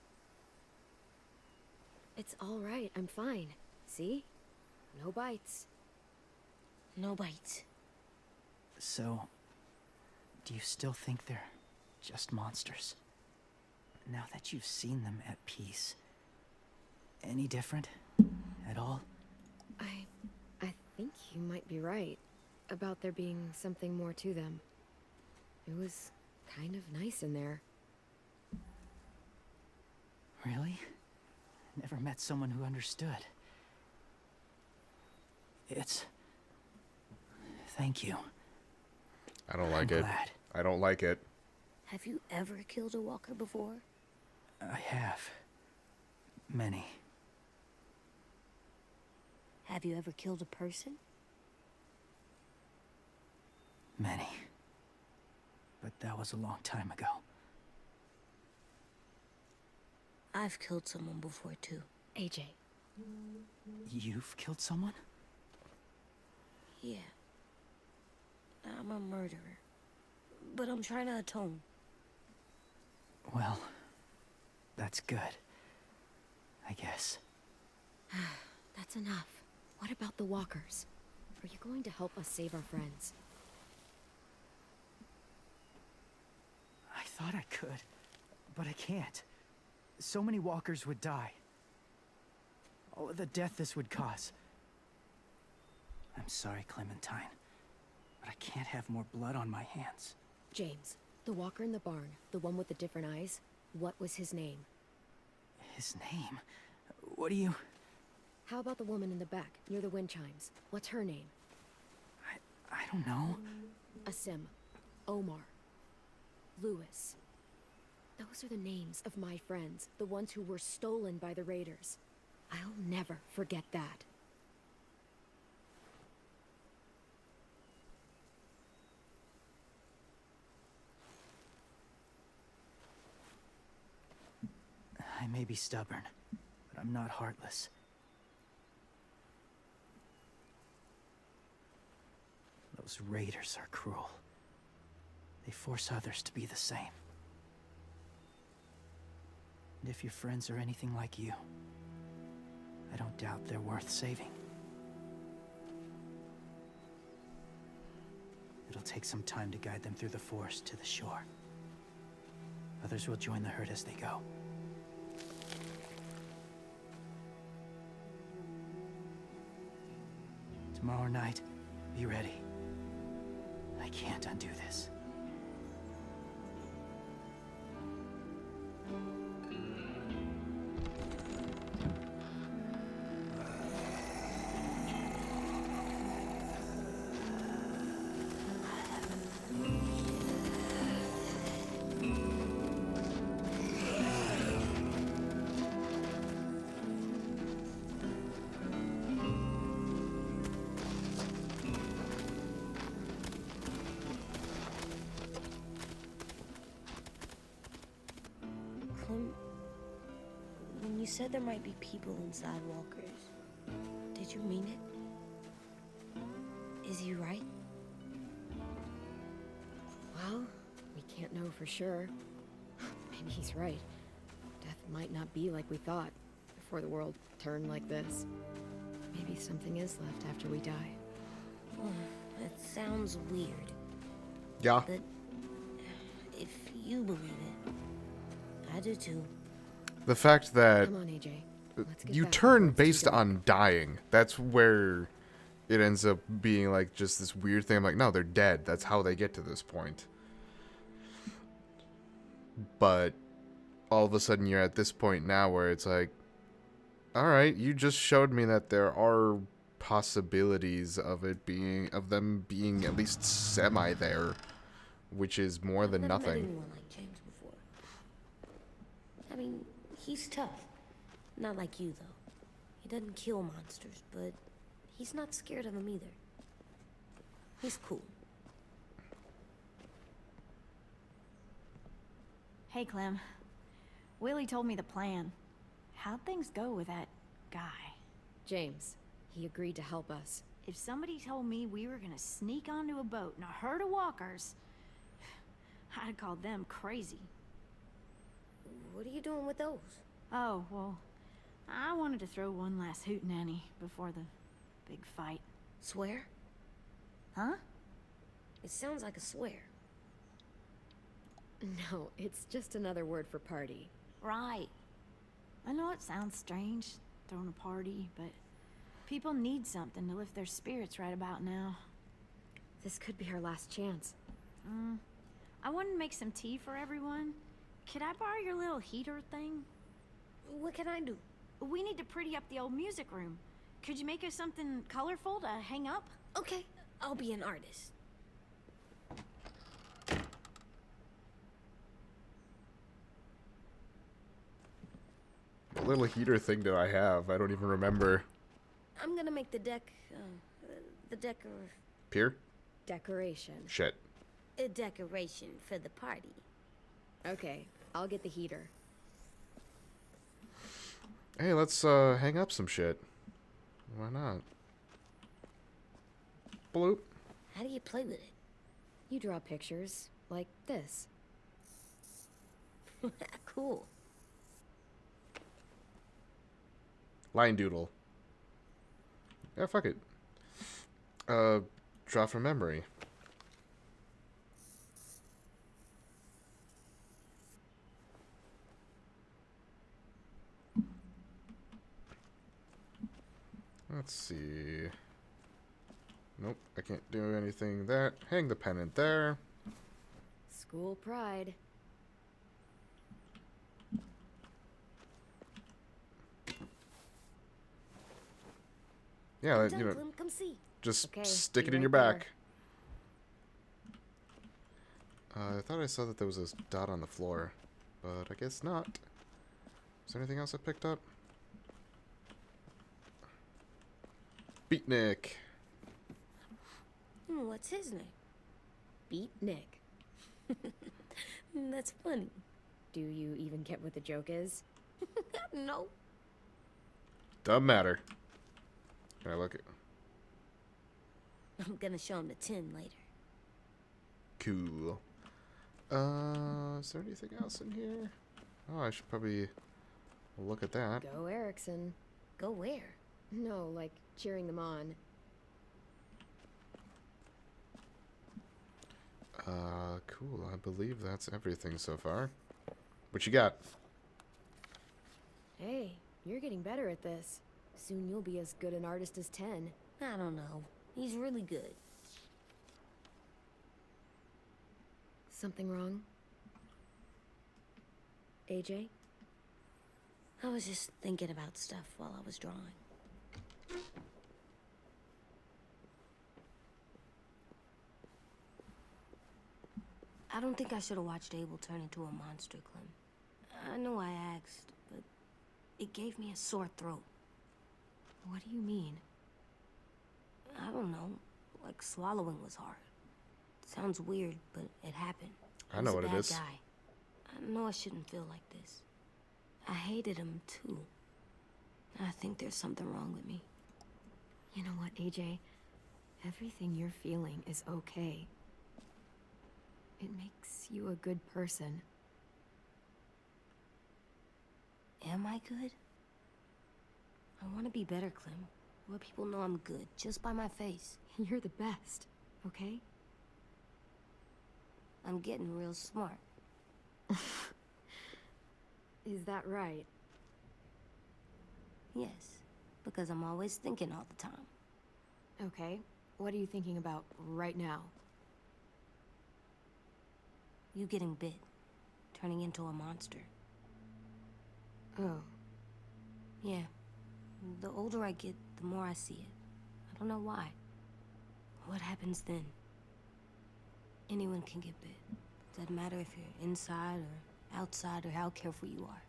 It's all right. I'm fine. See? No bites. No bites. So, do you still think they're just monsters? Now that you've seen them at peace, any different at all? I think you might be right about there being something more to them. It was kind of nice in there. Really? Never met someone who understood. Thank you. I don't like I'm it. glad. I don't like it. Have you ever killed a walker before? I have. Many. Have you ever killed a person? Many. But that was a long time ago. I've killed someone before too. AJ. You've killed someone? Yeah. I'm a murderer. But I'm trying to atone. Well, that's good. I guess. That's enough. What about the walkers? Are you going to help us save our friends? thought I could, but I can't. So many walkers would die. All of the death this would cause. I'm sorry, Clementine, but I can't have more blood on my hands. James, the walker in the barn, the one with the different eyes, what was his name? His name? What do you... How about the woman in the back, near the wind chimes? What's her name? I don't know. Asim, Omar, Lewis. Those are the names of my friends, the ones who were stolen by the raiders. I'll never forget that. I may be stubborn, but I'm not heartless. Those raiders are cruel. They force others to be the same. And if your friends are anything like you, I don't doubt they're worth saving. It'll take some time to guide them through the forest to the shore. Others will join the herd as they go. Tomorrow night, be ready. I can't undo this. Clem, when you said there might be people inside walkers, did you mean it? Is he right? Well, we can't know for sure. Maybe he's right. Death might not be like we thought before the world turned like this. Maybe something is left after we die. That sounds weird. Yeah. But if you believe it, I do too. The fact that Come on, AJ. Let's get you back turn before it's based too dark. on dying. That's where it ends up being like just this weird thing. I'm like, no, they're dead. That's how they get to this point. But all of a sudden you're at this point now where it's like, all right, you just showed me that there are possibilities of them being at least semi there, which is more than I've never met nothing. anyone like James before. I mean, he's tough. Not like you, though. He doesn't kill monsters, but he's not scared of them either. He's cool. Hey, Clem. Willie told me the plan. How'd things go with that guy? James, he agreed to help us. If somebody told me we were gonna sneak onto a boat in a herd of walkers, I'd have called them crazy. What are you doing with those? Oh, well, I wanted to throw one last hootenanny before the big fight. Swear? Huh? It sounds like a swear. No, it's just another word for party. Right. I know it sounds strange, throwing a party, but people need something to lift their spirits right about now. This could be our last chance. I wanted to make some tea for everyone. Could I borrow your little heater thing? What can I do? We need to pretty up the old music room. Could you make us something colorful to hang up? Okay, I'll be an artist. What little heater thing did I have? I don't even remember. I'm gonna make the decor... Pier? Decoration. Shit. a decoration for the party. Okay, I'll get the heater. Hey, let's hang up some shit. Why not? Bloop. How do you play with it? You draw pictures, like this. Cool. Line doodle. Yeah, fuck it. Draw from memory. Let's see. Nope, I can't do anything there. Hang the pennant there. School pride. Yeah, I'm you done, know, Clem. Come see. just Okay, stick be it in right your there. back. I thought I saw that there was a dot on the floor, but I guess not. Is there anything else I picked up? Beatnik. What's his name? Beat Nick. That's funny. Do you even get what the joke is? No. Doesn't matter. Can I look at? I'm gonna show him the tin later. Cool. Is there anything else in here? Oh, I should probably look at that. Go Erickson. Go where? No, like cheering them on. Cool. I believe that's everything so far. What you got? Hey, you're getting better at this. Soon you'll be as good an artist as 10. I don't know. He's really good. Something wrong? AJ? I was just thinking about stuff while I was drawing. I don't think I should have watched Abel turn into a monster, Clem. I know I asked, but it gave me a sore throat. What do you mean? I don't know. Like swallowing was hard. Sounds weird, but it happened. I know He was what a it bad is. guy. I know I shouldn't feel like this. I hated him too. I think there's something wrong with me. You know what, AJ? Everything you're feeling is okay. It makes you a good person. Am I good? I want to be better, Clem. Let people know I'm good, just by my face. You're the best, okay? I'm getting real smart. Is that right? Yes, because I'm always thinking all the time. Okay. What are you thinking about right now? You getting bit, turning into a monster. Oh. Yeah. The older I get, the more I see it. I don't know why. What happens then? Anyone can get bit. Doesn't matter if you're inside or outside or how careful you are.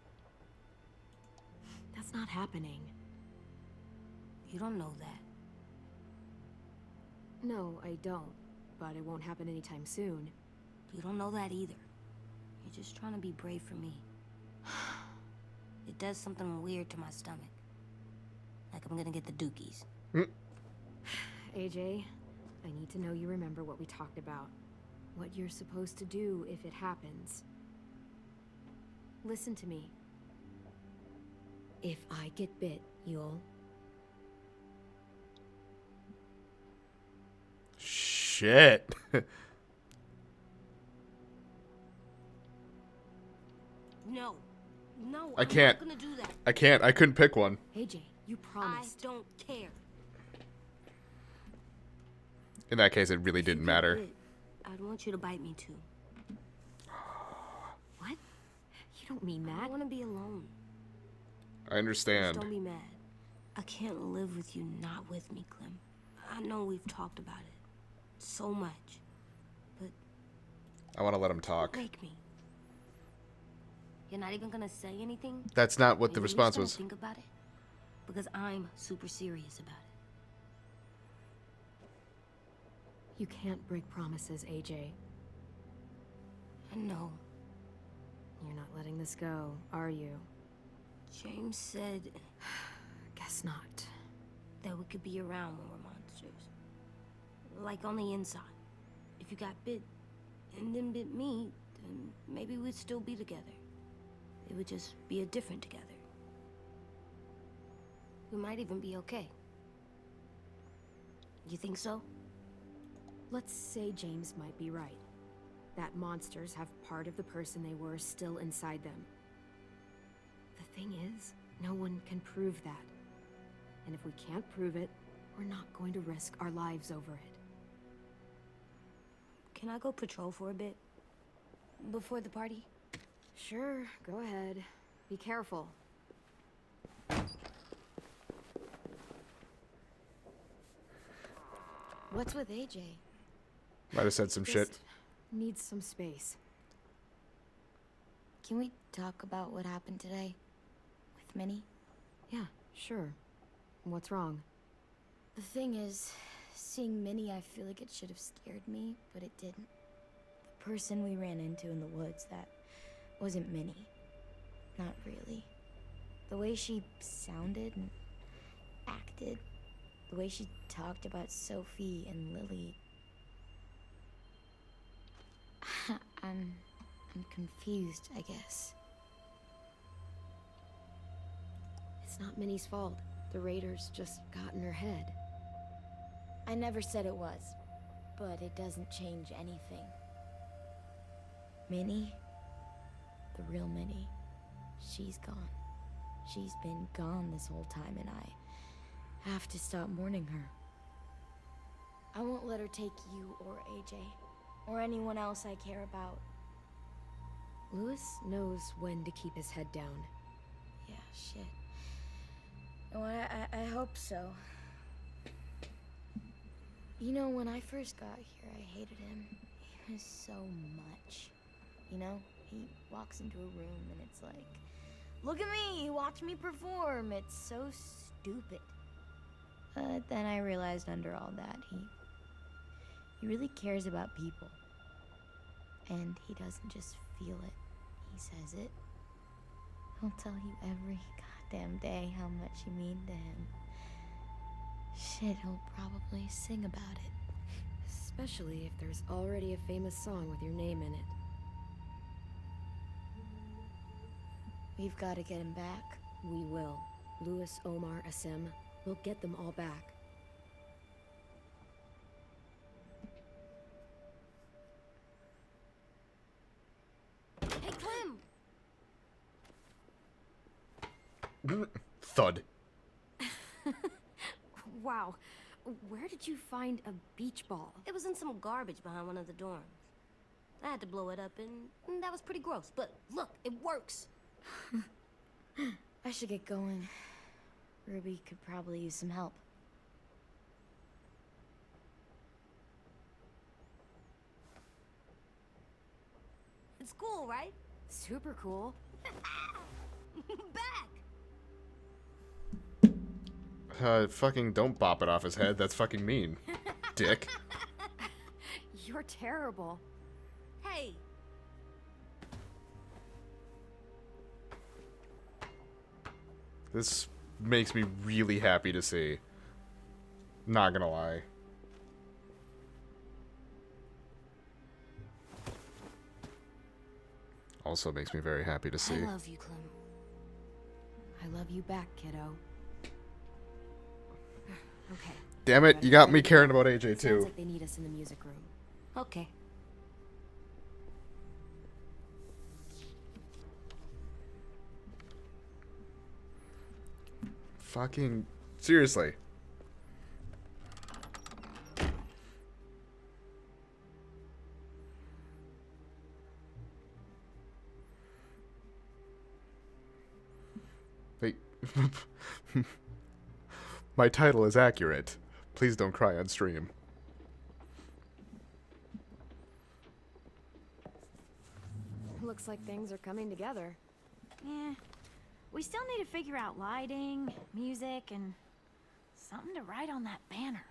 That's not happening. You don't know that. No, I don't. But it won't happen anytime soon. You don't know that either. You're just trying to be brave for me. It does something weird to my stomach. Like I'm gonna get the dookies. AJ, I need to know you remember what we talked about. What you're supposed to do if it happens. Listen to me. If I get bit, you'll... Shit. No. No, I I'm can't. not gonna do that. I can't. I couldn't pick one. AJ, you promised. I don't care. In that case, it really If you didn't get matter. bit, I'd want you to bite me too. What? You don't mean I that. want to be alone. I Just understand. don't be mad. I can't live with you not with me, Clem. I know we've talked about it so much, but I want to let him talk. make me. You're not even gonna say anything? That's not what the Are you at least response gonna was. Think about it, because I'm super serious about it. You can't break promises, AJ. I know. You're not letting this go, are you? James said Guess not. that we could be around when we're monsters. Like on the inside. If you got bit and then bit me, then maybe we'd still be together. It would just be a different together. We might even be okay. You think so? Let's say James might be right. That monsters have part of the person they were still inside them. The thing is, no one can prove that. And if we can't prove it, we're not going to risk our lives over it. Can I go patrol for a bit? Before the party? Sure, go ahead. Be careful. What's with AJ? Might have said some shit. Just needs some space. Can we talk about what happened today? With Minnie? Yeah, sure. What's wrong? The thing is, seeing Minnie, I feel like it should have scared me, but it didn't. The person we ran into in the woods, that wasn't Minnie. Not really. The way she sounded and acted, the way she talked about Sophie and Lily. I'm confused, I guess. It's not Minnie's fault. The raiders just got in her head. I never said it was, but it doesn't change anything. Minnie, the real Minnie, she's gone. She's been gone this whole time, and I have to stop mourning her. I won't let her take you or AJ, or anyone else I care about. Louis knows when to keep his head down. Yeah, shit. Oh, I hope so. You know, when I first got here, I hated him. He was so much. You know, he walks into a room and it's like, look at me, watch me perform. It's so stupid. But then I realized under all that, he really cares about people. And he doesn't just feel it, he says it. He'll tell you every goddamn day how much you mean to him. Shit, he'll probably sing about it. Especially if there's already a famous song with your name in it. We've got to get him back. We will. Louis, Omar, Asim. We'll get them all back. Hey, Clem! Thud. Wow. Where did you find a beach ball? It was in some garbage behind one of the dorms. I had to blow it up, and that was pretty gross. But look, it works. I should get going. Ruby could probably use some help. It's cool, right? Super cool. Back! Fucking don't bop it off his head. That's fucking mean. Dick. You're terrible. Hey! This makes me really happy to see. Not gonna lie. Also makes me very happy to see. I love you, Clem. I love you back, kiddo. Okay. Damn it, you got me caring about AJ Sounds too. like they need us in the music room. Okay. Fucking seriously. Wait. My title is accurate. Please don't cry on stream. Looks like things are coming together. Yeah. We still need to figure out lighting, music, and something to write on that banner.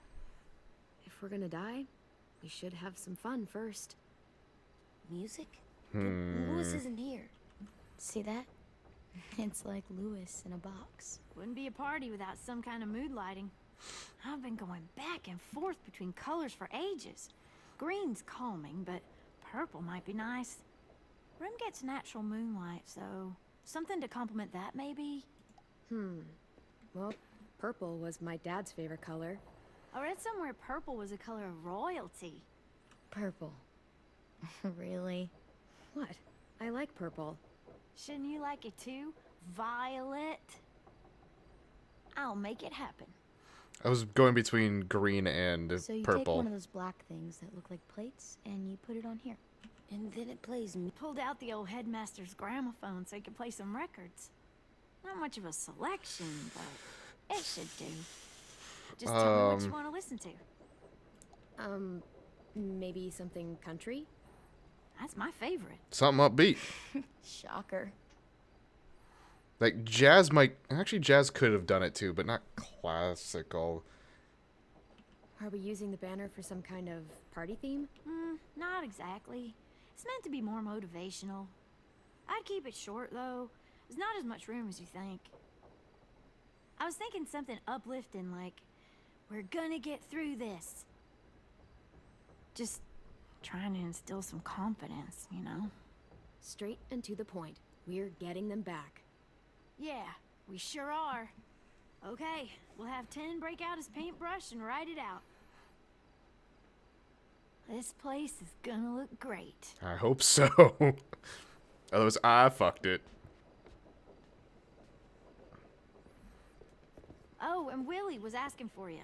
If we're gonna die, we should have some fun first. Music? But Louis isn't here. See that? It's like Louis in a box. Wouldn't be a party without some kind of mood lighting. I've been going back and forth between colors for ages. Green's calming, but purple might be nice. Room gets natural moonlight, so something to complement that, maybe? Well, purple was my dad's favorite color. I read somewhere purple was a color of royalty. Purple. Really? What? I like purple. Shouldn't you like it too? Violet? I'll make it happen. I was going between green and So you take purple. one of those black things that look like plates and you put it on here. And then it plays me. Pulled out the old headmaster's gramophone so he could play some records. Not much of a selection, but it should do. Just tell me what you want to listen to. Maybe something country? That's my favorite. Something upbeat. Shocker. Like jazz might actually jazz could have done it too, but not classical. Are we using the banner for some kind of party theme? Not exactly. It's meant to be more motivational. I'd keep it short, though. There's not as much room as you think. I was thinking something uplifting like, we're gonna get through this. Just trying to instill some confidence, you know? Straight and to the point. We're getting them back. Yeah, we sure are. Okay, we'll have 10 break out his paintbrush and write it out. This place is gonna look great. I hope so. Otherwise, I fucked it. Oh, and Willie was asking for you.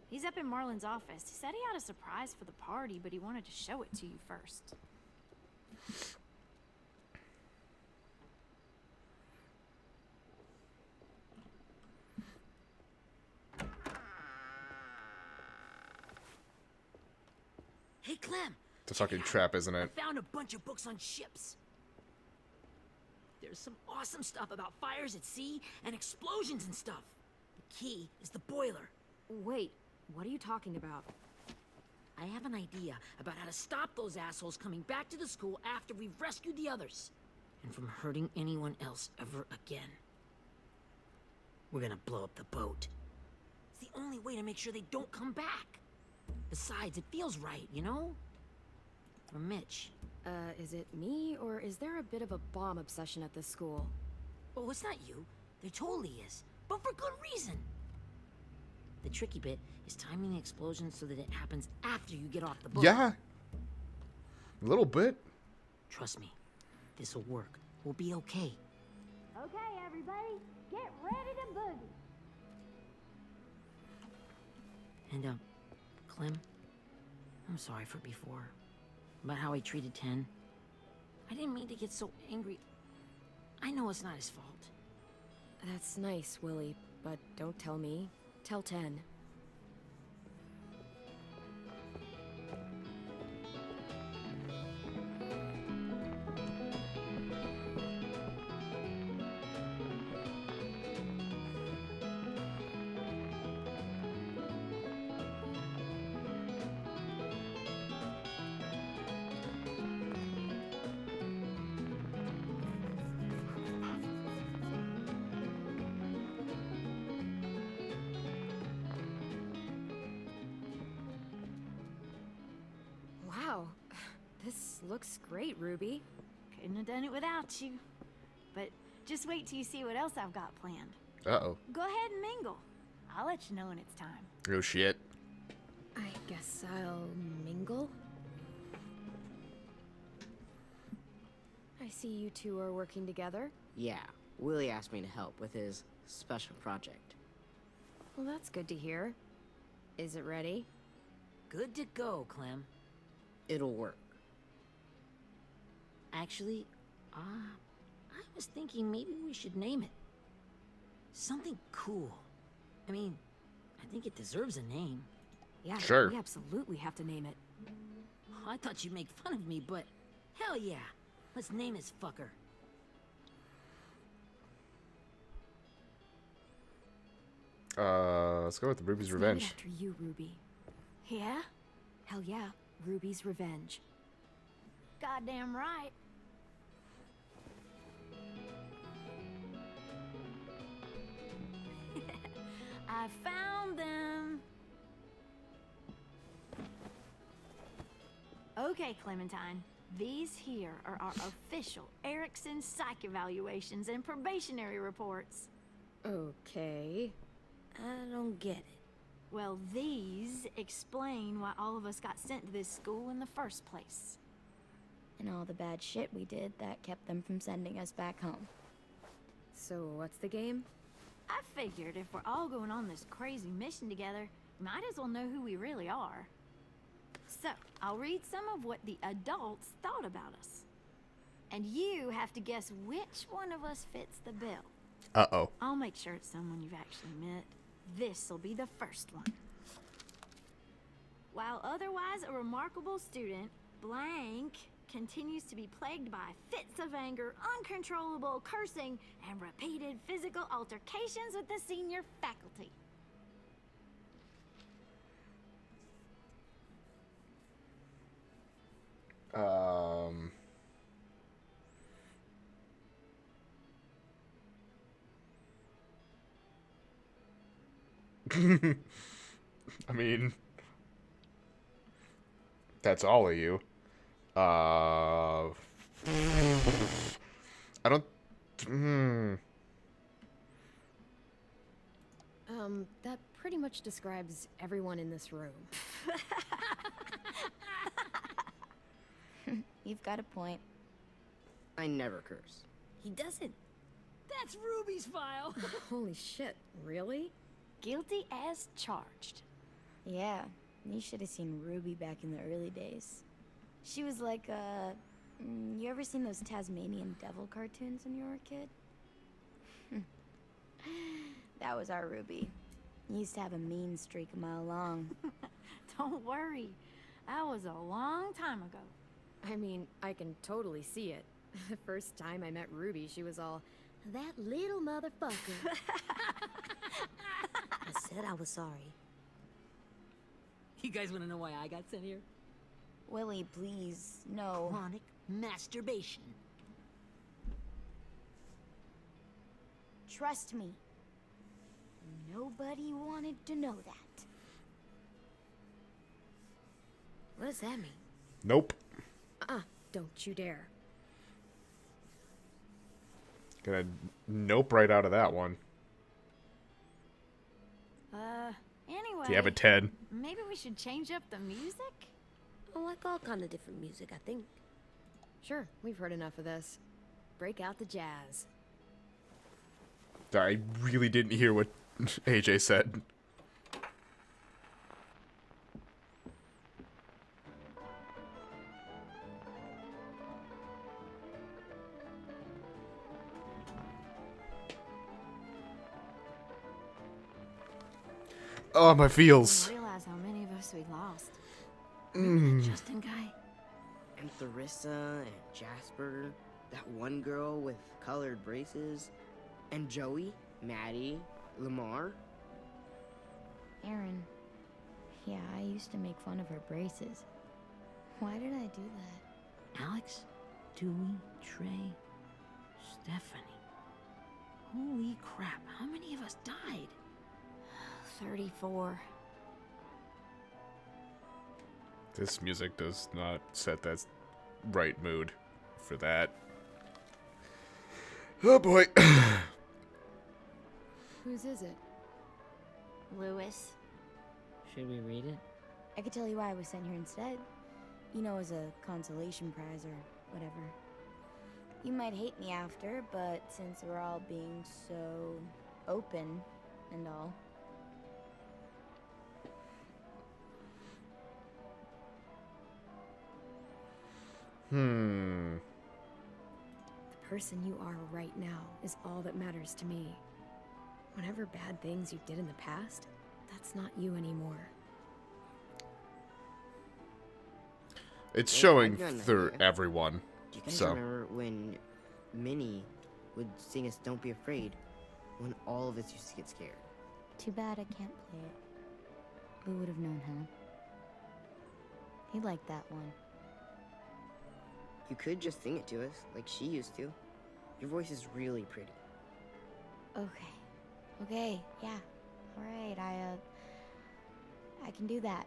He's up in Marlin's office. He said he had a surprise for the party, but he wanted to show it to you first. Hey, Clem. It's a fucking trap, isn't I it? found a bunch of books on ships. There's some awesome stuff about fires at sea and explosions and stuff. The key is the boiler. Wait, what are you talking about? I have an idea about how to stop those assholes coming back to the school after we've rescued the others. And from hurting anyone else ever again. We're gonna blow up the boat. It's the only way to make sure they don't come back. Besides, it feels right, you know? For Mitch. Is it me, or is there a bit of a bomb obsession at this school? Oh, it's not you. There totally is. But for good reason. The tricky bit is timing the explosion so that it happens after you get off the boat. Yeah. A little bit. Trust me. This'll work. We'll be okay. Okay, everybody, get ready to boogie. And, Clem, I'm sorry for before. About how I treated Ten. I didn't mean to get so angry. I know it's not his fault. That's nice, Willie, but don't tell me. Tell 10. Wow, this looks great, Ruby. Couldn't have done it without you. But just wait till you see what else I've got planned. Uh-oh. Go ahead and mingle. I'll let you know when it's time. Oh, shit. I guess I'll mingle. I see you two are working together. Yeah, Willie asked me to help with his special project. Well, that's good to hear. Is it ready? Good to go, Clem. It'll work. Actually, I was thinking maybe we should name it. Something cool. I mean, I think it deserves a name. Yeah, Sure. we absolutely have to name it. I thought you'd make fun of me, but hell yeah. Let's name this fucker. Let's go with Ruby's Let's name it Revenge. after you, Ruby. Yeah? Hell yeah, Ruby's Revenge. Goddamn right. I found them. Okay, Clementine. These here are our official Erickson psych evaluations and probationary reports. Okay. I don't get it. Well, these explain why all of us got sent to this school in the first place. And all the bad shit we did that kept them from sending us back home. So what's the game? I figured if we're all going on this crazy mission together, might as well know who we really are. So, I'll read some of what the adults thought about us. And you have to guess which one of us fits the bill. Uh-oh. I'll make sure it's someone you've actually met. This'll be the first one. While otherwise a remarkable student, blank continues to be plagued by fits of anger, uncontrollable cursing, and repeated physical altercations with the senior faculty. I mean, that's all of you. I don't. That pretty much describes everyone in this room. You've got a point. I never curse. He doesn't. That's Ruby's file. Holy shit, really? Guilty as charged. Yeah, you should have seen Ruby back in the early days. She was like, you ever seen those Tasmanian devil cartoons when you were a kid? That was our Ruby. He used to have a mean streak a mile long. Don't worry. That was a long time ago. I mean, I can totally see it. The first time I met Ruby, she was all, that little motherfucker. I said I was sorry. You guys want to know why I got sent here? Willie, please, no. Chronic masturbation. Trust me. Nobody wanted to know that. What does that mean? Nope. Don't you dare. Gonna nope right out of that one. Anyway. Do you have a 10? Maybe we should change up the music? I like all kind of different music, I think. Sure, we've heard enough of this. Break out the jazz. I really didn't hear what AJ said. Oh, my I feels. didn't realize how many of us we lost. Justin guy. And Theresa and Jasper, that one girl with colored braces, and Joey, Maddie, Lamar. Aaron. Yeah, I used to make fun of her braces. Why did I do that? Alex, Dewey, Trey, Stephanie. Holy crap, how many of us died? 34. This music does not set that right mood for that. Oh boy. Whose is it? Lewis. Should we read it? I could tell you why I was sent here instead. You know, as a consolation prize or whatever. You might hate me after, but since we're all being so open and all. The person you are right now is all that matters to me. Whatever bad things you did in the past, that's not you anymore. It's Hey, showing I've got an through idea. everyone. Do you guys So. remember when Minnie would sing us Don't Be Afraid when all of us used to get scared? Too bad I can't play it. We would have known how. He liked that one. You could just sing it to us, like she used to. Your voice is really pretty. Okay. Okay, yeah. Alright, I can do that.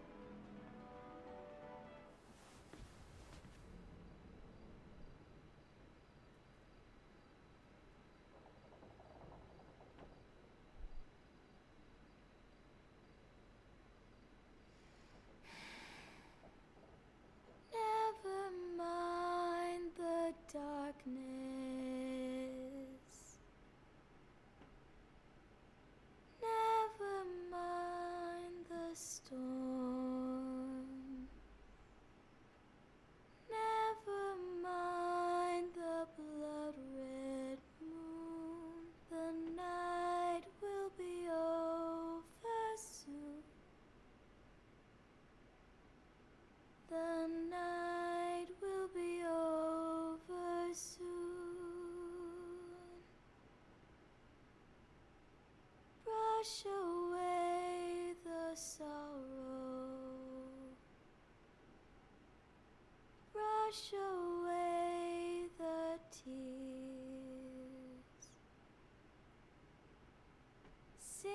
Never mind the darkness. Wash away the sorrow. Brush away the tears. Sing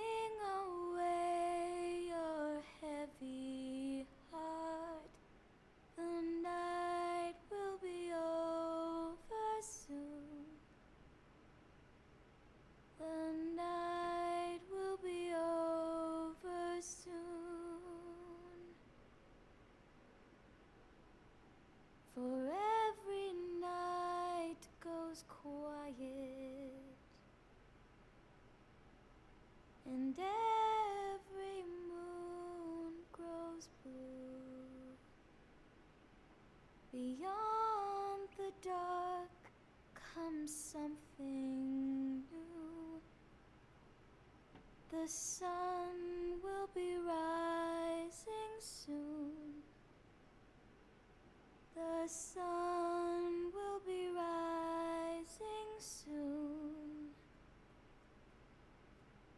away your heavy heart. The night will be over soon. The night will be over soon. For every night goes quiet, and every moon grows blue. Beyond the dark comes something new. The sun will be rising soon. The sun will be rising soon.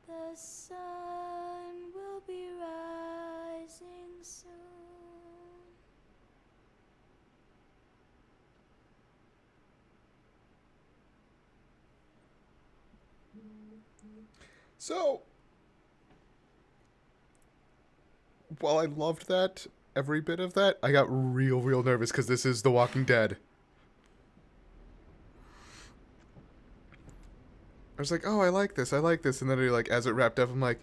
The sun will be rising soon. So, while I loved that, every bit of that, I got real nervous because this is The Walking Dead. I was like, oh, I like this, and then like, as it wrapped up, I'm like,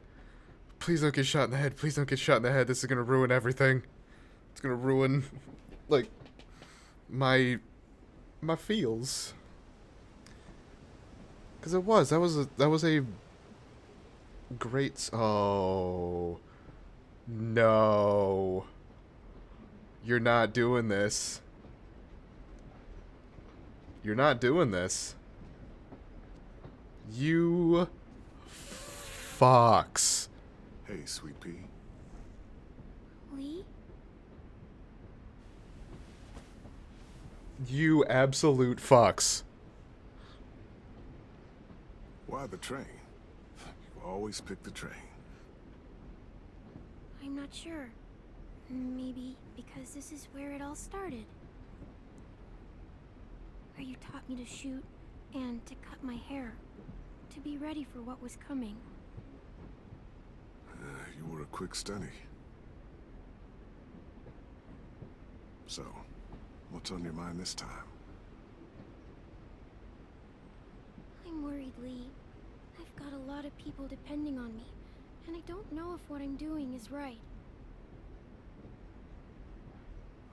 please don't get shot in the head, please don't get shot in the head, this is gonna ruin everything. It's gonna ruin, like, my feels. Because that was a great, oh, no. You're not doing this. You're not doing this. You fox. Hey, Sweet Pea. Lee? You absolute fox. Why the train? You always pick the train. I'm not sure. Maybe because this is where it all started. Where you taught me to shoot and to cut my hair. To be ready for what was coming. You were a quick study. So, what's on your mind this time? I'm worried, Lee. I've got a lot of people depending on me, and I don't know if what I'm doing is right.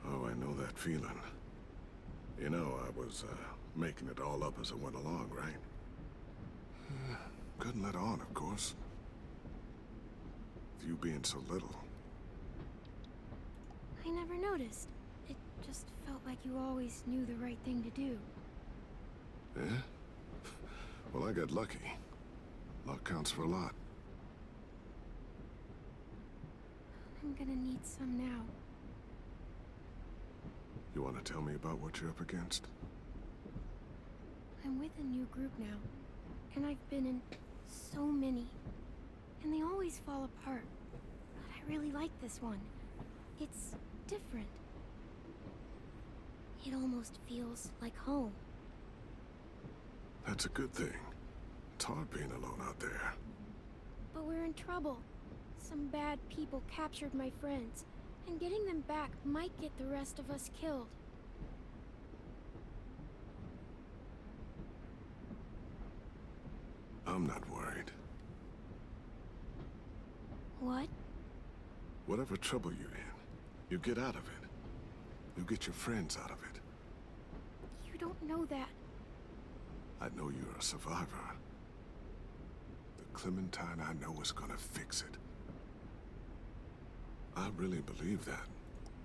Oh, I know that feeling. You know, I was, making it all up as I went along, right? Couldn't let on, of course. With you being so little. I never noticed. It just felt like you always knew the right thing to do. Yeah? Well, I got lucky. Luck counts for a lot. I'm gonna need some now. You want to tell me about what you're up against? I'm with a new group now, and I've been in so many, and they always fall apart. But I really like this one. It's different. It almost feels like home. That's a good thing. It's hard being alone out there. But we're in trouble. Some bad people captured my friends, and getting them back might get the rest of us killed. I'm not worried. What? Whatever trouble you're in, you get out of it. You get your friends out of it. You don't know that. I know you're a survivor. The Clementine I know is gonna fix it. I really believe that.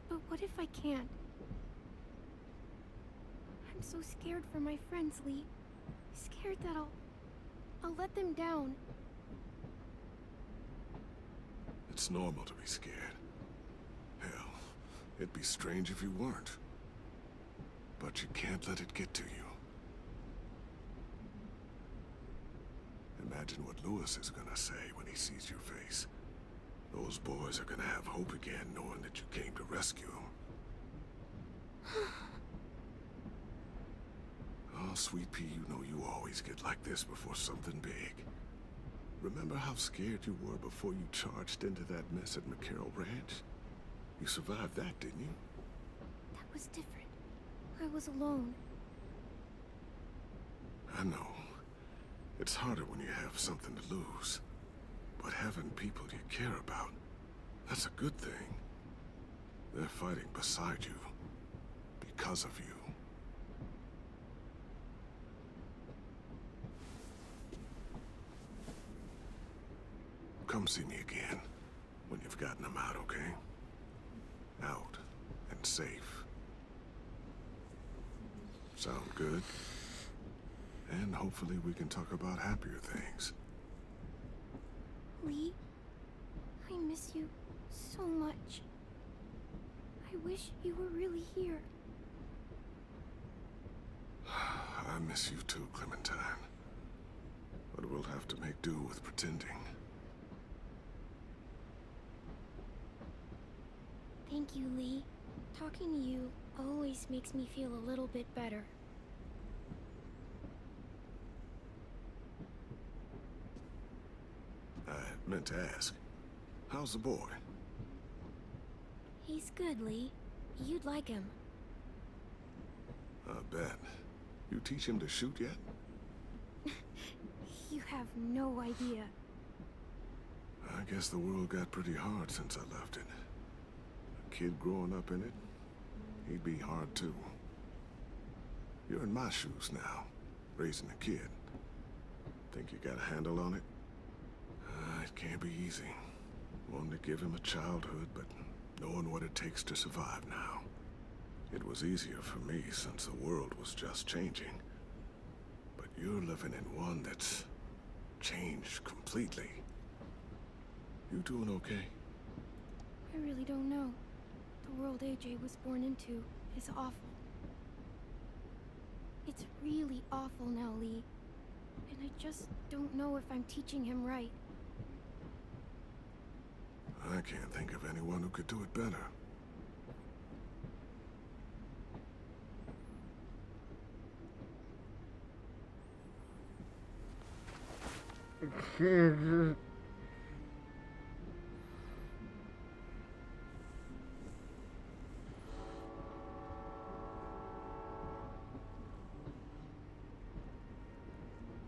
But what if I can't? I'm so scared for my friends, Lee. Scared that I'll let them down. It's normal to be scared. Hell, it'd be strange if you weren't. But you can't let it get to you. imagine what Lewis is gonna say when he sees your face. Those boys are gonna have hope again knowing that you came to rescue them. Oh, Sweet Pea, you know you always get like this before something big. Remember how scared you were before you charged into that mess at McCarroll Ranch? You survived that, didn't you? That was different. I was alone. I know. It's harder when you have something to lose. But having people you care about, that's a good thing. They're fighting beside you. Because of you. Come see me again when you've gotten them out, okay? Out and safe. Sound good? And hopefully we can talk about happier things. Lee, I miss you so much. I wish you were really here. I miss you too, Clementine. But we'll have to make do with pretending. Thank you, Lee. Talking to you always makes me feel a little bit better. I meant to ask, how's the boy? He's good, Lee. You'd like him. I bet. You teach him to shoot yet? You have no idea. I guess the world got pretty hard since I left it. A kid growing up in it, he'd be hard too. You're in my shoes now, raising a kid. Think you got a handle on it? It can't be easy. Wanting to give him a childhood, but knowing what it takes to survive now. It was easier for me since the world was just changing. But you're living in one that's changed completely. You doing okay? I really don't know. The world AJ was born into is awful. It's really awful now, Lee. And I just don't know if I'm teaching him right. I can't think of anyone who could do it better.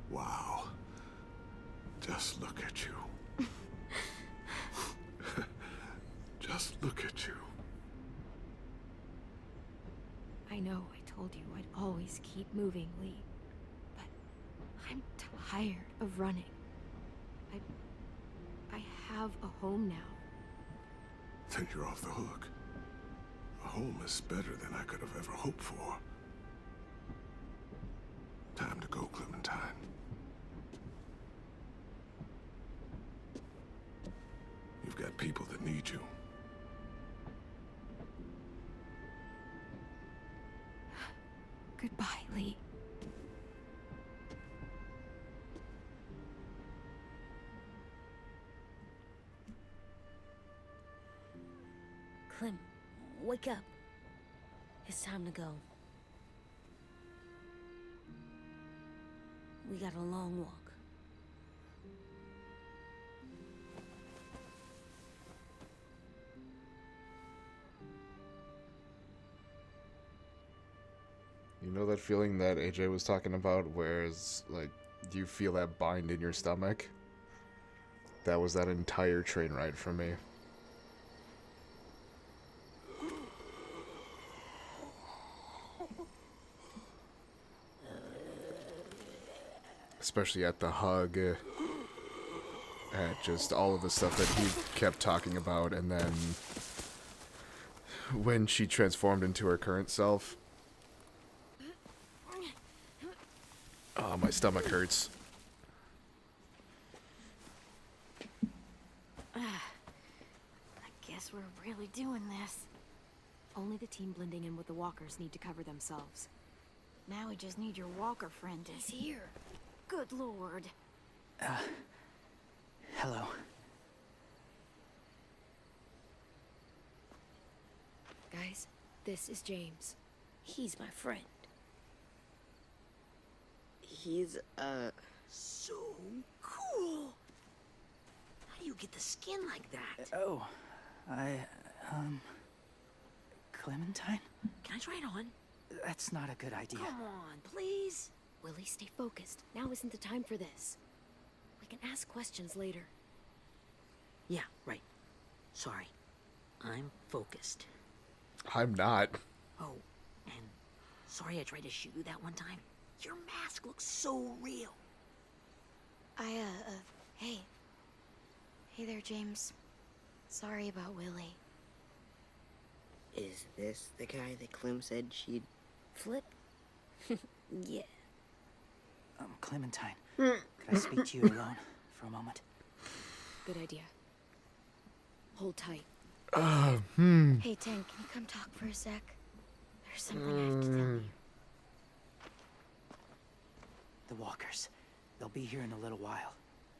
Wow. Just look at you. Just look at you. I know I told you I'd always keep moving, Lee. But I'm tired of running. I have a home now. Then you're off the hook. A home is better than I could have ever hoped for. Time to go, Clementine. You've got people that need you. Goodbye, Lee. Clem, wake up. It's time to go. We got a long walk. You know that feeling that AJ was talking about, where it's like you feel that bind in your stomach? That was that entire train ride for me. Especially at the hug, at just all of the stuff that he kept talking about, and then when she transformed into her current self. Oh, my stomach hurts. I guess we're really doing this. Only the team blending in with the walkers need to cover themselves. Now we just need your walker friend to... He's here. Good lord. Hello. Guys, this is James. He's my friend. He's, So cool. How do you get the skin like that? Oh, Clementine? Can I try it on? That's not a good idea. Come on, please. Willie, stay focused. Now isn't the time for this. We can ask questions later. Yeah, right. Sorry. I'm focused. I'm not. Oh, and sorry I tried to shoot you that one time. Your mask looks so real. Hey. Hey there, James. Sorry about Willie. is this the guy that Clem said she'd flip? Yeah. Clementine, could I speak to you alone for a moment? Good idea. Hold tight. Hey, Tank, can you come talk for a sec? There's something I have to tell you. The walkers. They'll be here in a little while.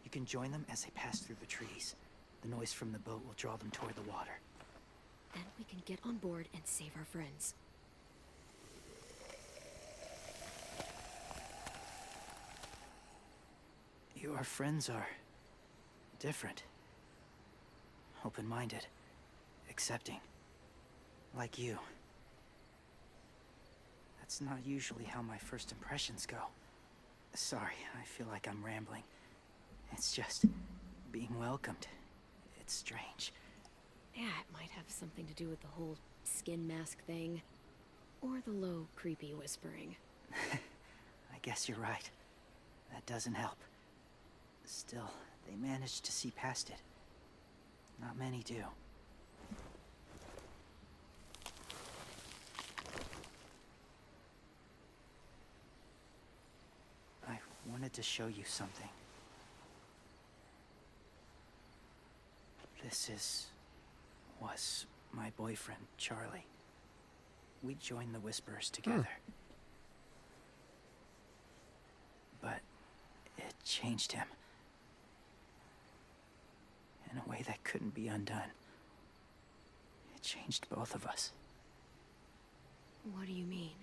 You can join them as they pass through the trees. The noise from the boat will draw them toward the water. Then we can get on board and save our friends. Your friends are different. Open-minded. Accepting. Like you. That's not usually how my first impressions go. Sorry, I feel like I'm rambling. It's just being welcomed. It's strange. Yeah, it might have something to do with the whole skin mask thing. Or the low, creepy whispering. I guess you're right. That doesn't help. Still, they managed to see past it. Not many do. I wanted to show you something. Was my boyfriend, Charlie. We joined the Whisperers together. But it changed him. In a way that couldn't be undone. It changed both of us. What do you mean?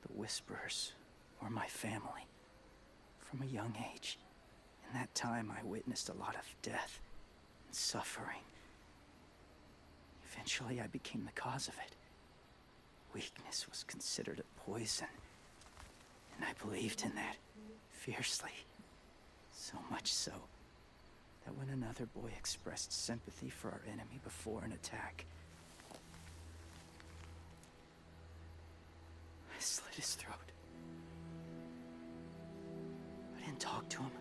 The Whisperers were my family. From a young age. In that time, I witnessed a lot of death and suffering. Eventually, I became the cause of it. Weakness was considered a poison. And I believed in that fiercely. So much so that when another boy expressed sympathy for our enemy before an attack, I slit his throat. I didn't talk to him,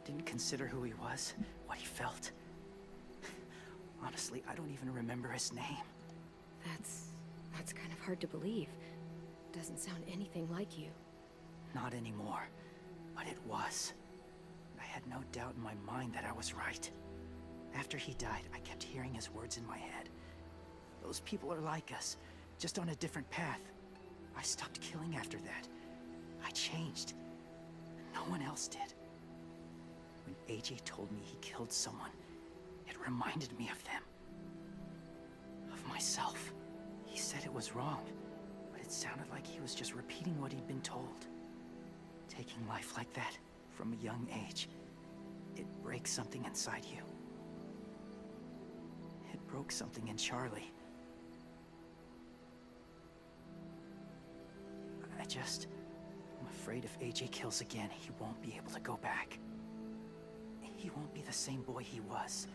didn't consider who he was, what he felt. Honestly, I don't even remember his name. That's kind of hard to believe. Doesn't sound anything like you. Not anymore, but it was. I had no doubt in my mind that I was right. After he died, I kept hearing his words in my head. Those people are like us, just on a different path. I stopped killing after that. I changed. No one else did. When AJ told me he killed someone, it reminded me of them. Of myself. He said it was wrong, but it sounded like he was just repeating what he'd been told. Taking life like that, from a young age, it breaks something inside you. It broke something in Charlie. I'm afraid if AJ kills again, he won't be able to go back. He won't be the same boy he was.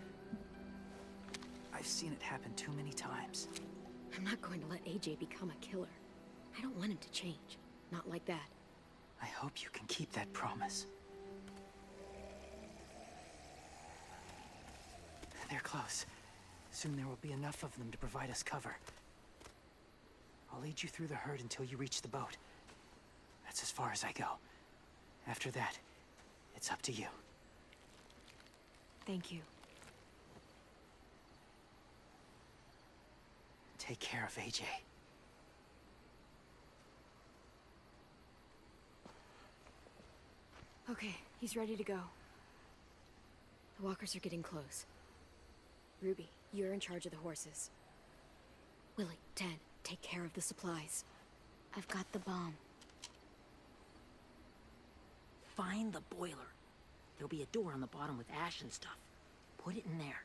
I've seen it happen too many times. I'm not going to let AJ become a killer. I don't want him to change. Not like that. I hope you can keep that promise. They're close. Soon there will be enough of them to provide us cover. I'll lead you through the herd until you reach the boat. That's as far as I go. After that, it's up to you. Thank you. Take care of AJ. Okay, he's ready to go. The walkers are getting close. Ruby, you're in charge of the horses. Willie, Ted, take care of the supplies. I've got the bomb. Find the boiler. There'll be a door on the bottom with ash and stuff. Put it in there.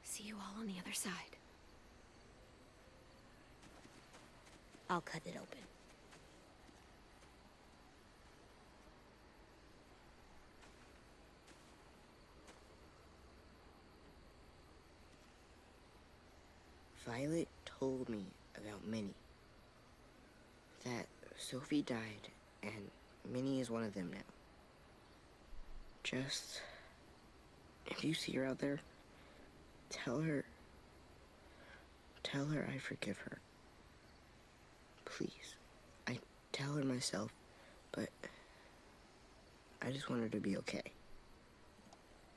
See you all on the other side. I'll cut it open. Violet told me about Minnie. That Sophie died, and Minnie is one of them now. Just... if you see her out there, tell her I forgive her. Please. I tell her myself, but I just want her to be okay.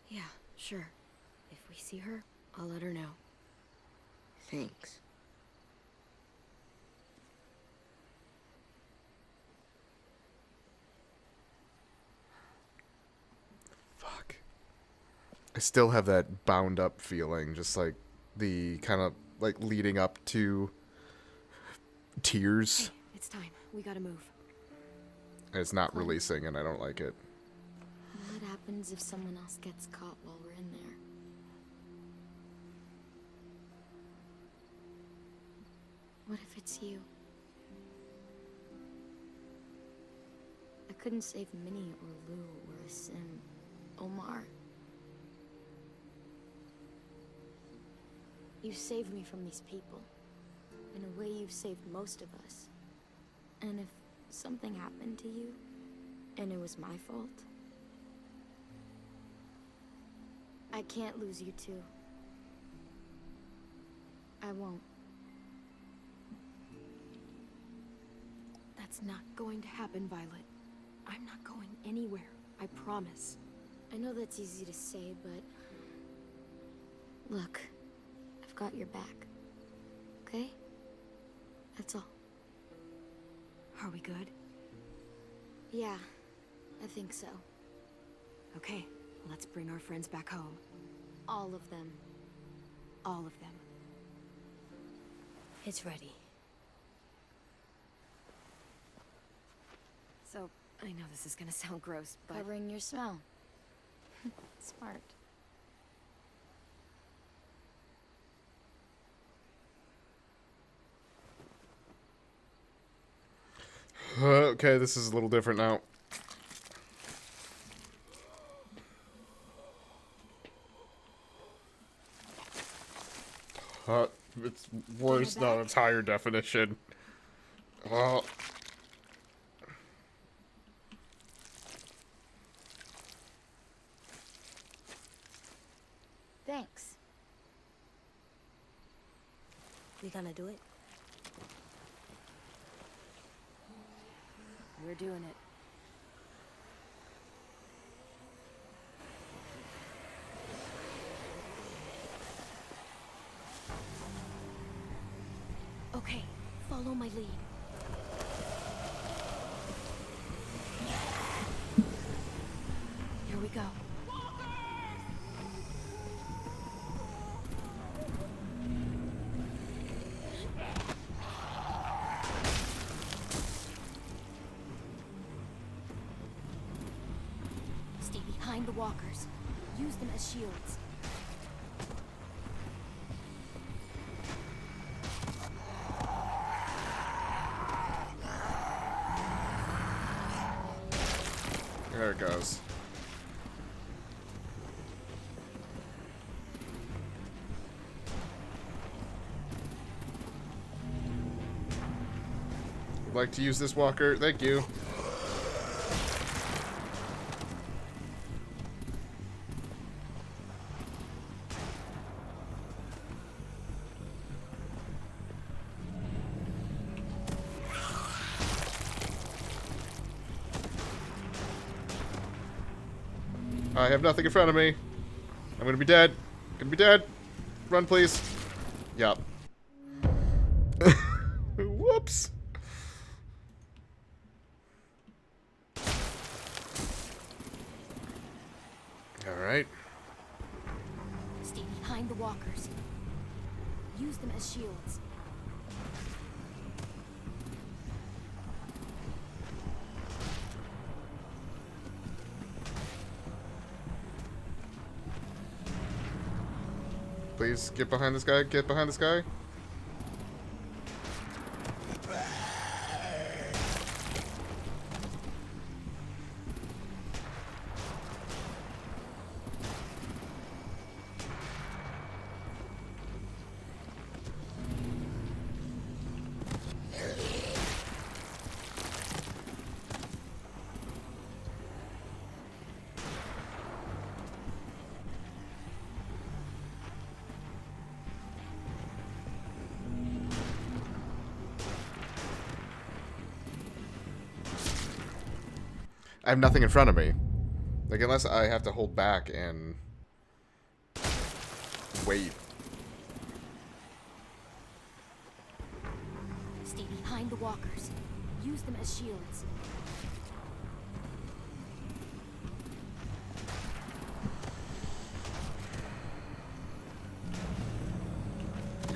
Yeah, sure. If we see her, I'll let her know. Thanks. Fuck. I still have that bound up feeling, just like the kind of like leading up to tears. Hey, it's time. We gotta move. And it's not releasing, and I don't like it. What happens if someone else gets caught while we're in there? What if it's you? I couldn't save Minnie or Lou or Sim. Omar. You saved me from these people. In a way, you've saved most of us. And if something happened to you, and it was my fault, I can't lose you too. I won't. That's not going to happen, Violet. I'm not going anywhere. I promise. I know that's easy to say, but... look, I've got your back. Okay? That's all. Are we good? Yeah, I think so. Okay, let's bring our friends back home. All of them. All of them. It's ready. So, I know this is gonna sound gross, but... Covering your smell. Smart. Okay, this is a little different now. It's worse now. It's higher definition. Well, Thanks. We gonna do it? We're doing it. Okay, follow my lead. Here we go. Stay behind the walkers. Use them as shields. there it goes. Would like to use this walker? Thank you. I have nothing in front of me. I'm gonna be dead. Gonna be dead. Run, please. Yup. Whoops. All right. Stay behind the walkers. Use them as shields. Please get behind this guy. Get behind this guy. I have nothing in front of me. Like, unless I have to hold back and wait. Stay behind the walkers. Use them as shields.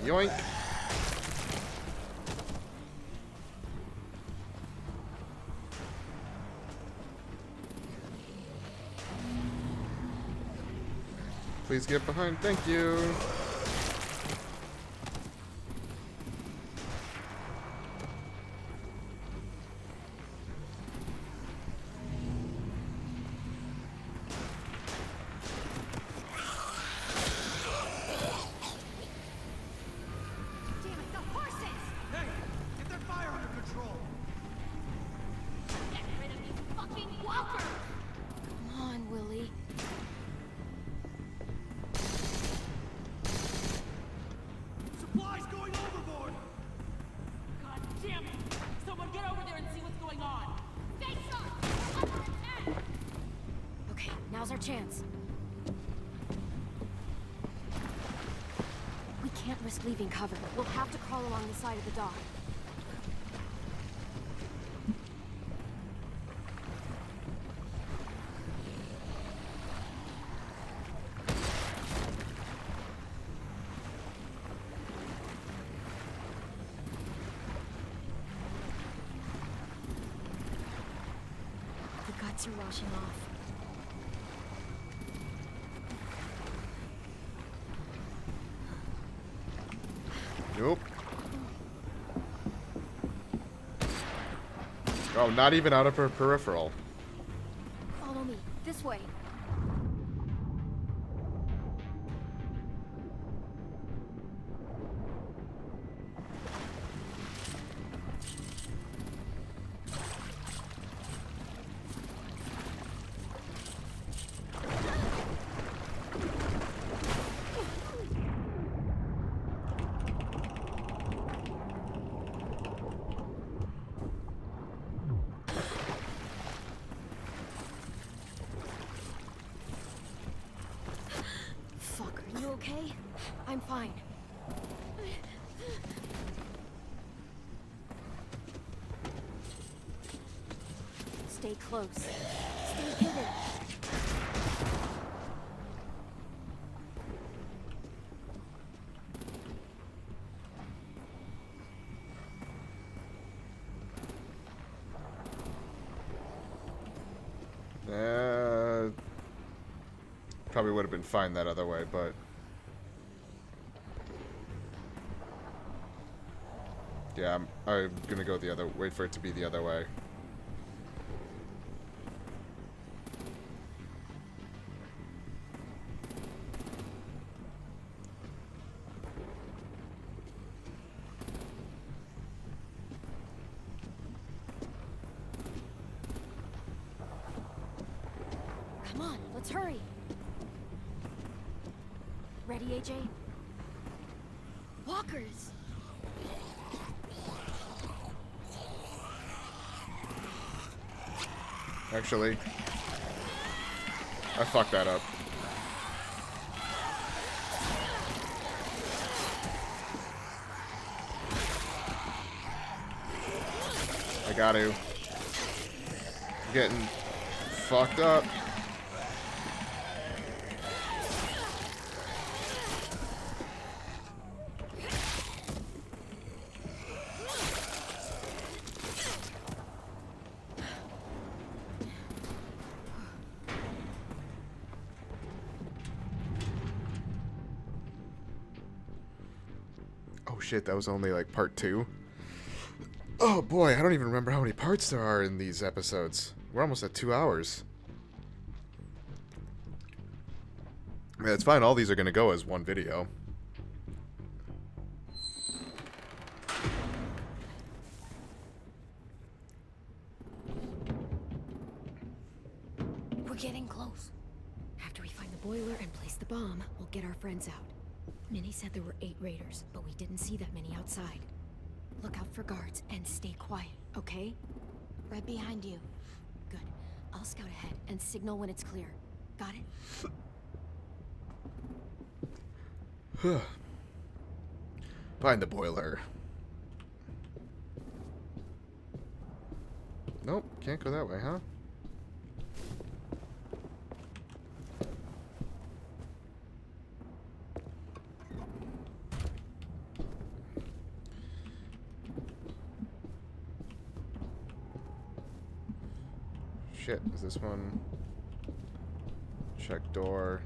Yoink. Please get behind. Thank you. Come on, Willie. Supplies going overboard! God damn it! Someone get over there and see what's going on! Okay, now's our chance. We can't risk leaving cover. We'll have to crawl along the side of the dock. The guts are washing off. Nope. Oh, not even out of her peripheral. Follow me. This way. Fuck, are you okay? I'm fine. Stay close. Stay hidden. Probably would have been fine that other way, but yeah, I'm gonna go the other. Wait for it to be the other way. Come on, let's hurry. Ready, AJ? Walkers! Actually, I fucked that up. got to. Getting fucked up. Oh shit, that was only like part 2. Oh boy, I don't even remember how many parts there are in these episodes. We're almost at 2 hours. I mean, it's fine, all these are gonna go as one video. We're getting close. After we find the boiler and place the bomb, we'll get our friends out. Minnie said there were 8 raiders, but we didn't see that many outside. Look out for guards and stay quiet, okay? Right behind you. Good. I'll scout ahead and signal when it's clear. Got it? Find the boiler. Nope, can't go that way, huh? Shit, is this one? Check door.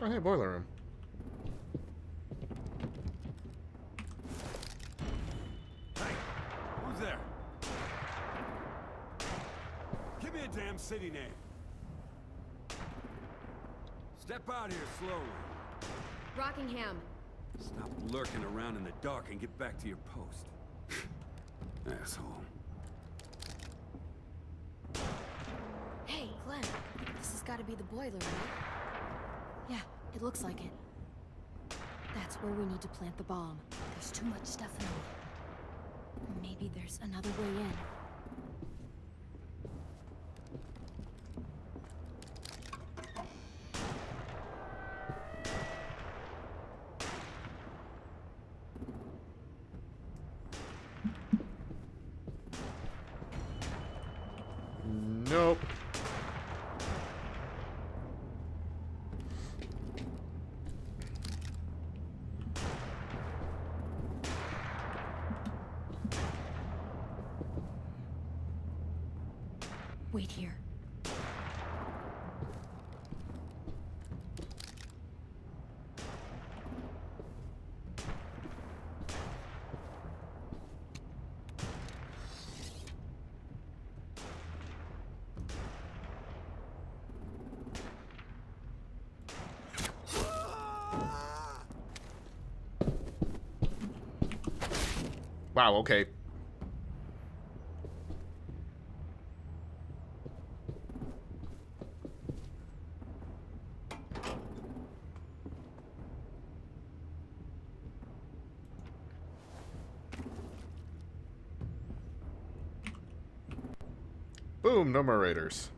Oh, hey, boiler room. Hey, who's there? Give me a damn city name. Step out here slowly. Rockingham. Stop lurking around in the dark and get back to your post. Asshole. Hey, Clem. This has got to be the boiler, right? Yeah, it looks like it. That's where we need to plant the bomb. There's too much stuff in it. Maybe there's another way in. Nope. Wait here. Wow, okay. Boom, no more raiders.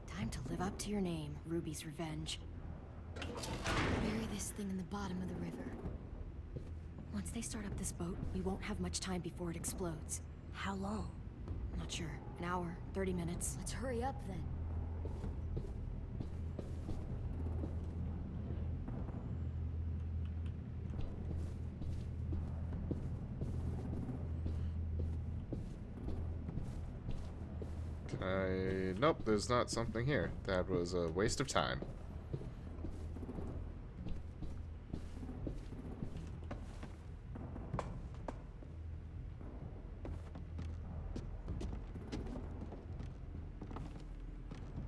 Time to live up to your name, Ruby's Revenge. Bury this thing in the bottom of the river. Once they start up this boat, we won't have much time before it explodes. How long? I'm not sure. An hour, 30 minutes. Let's hurry up then. Nope, there's not something here. That was a waste of time.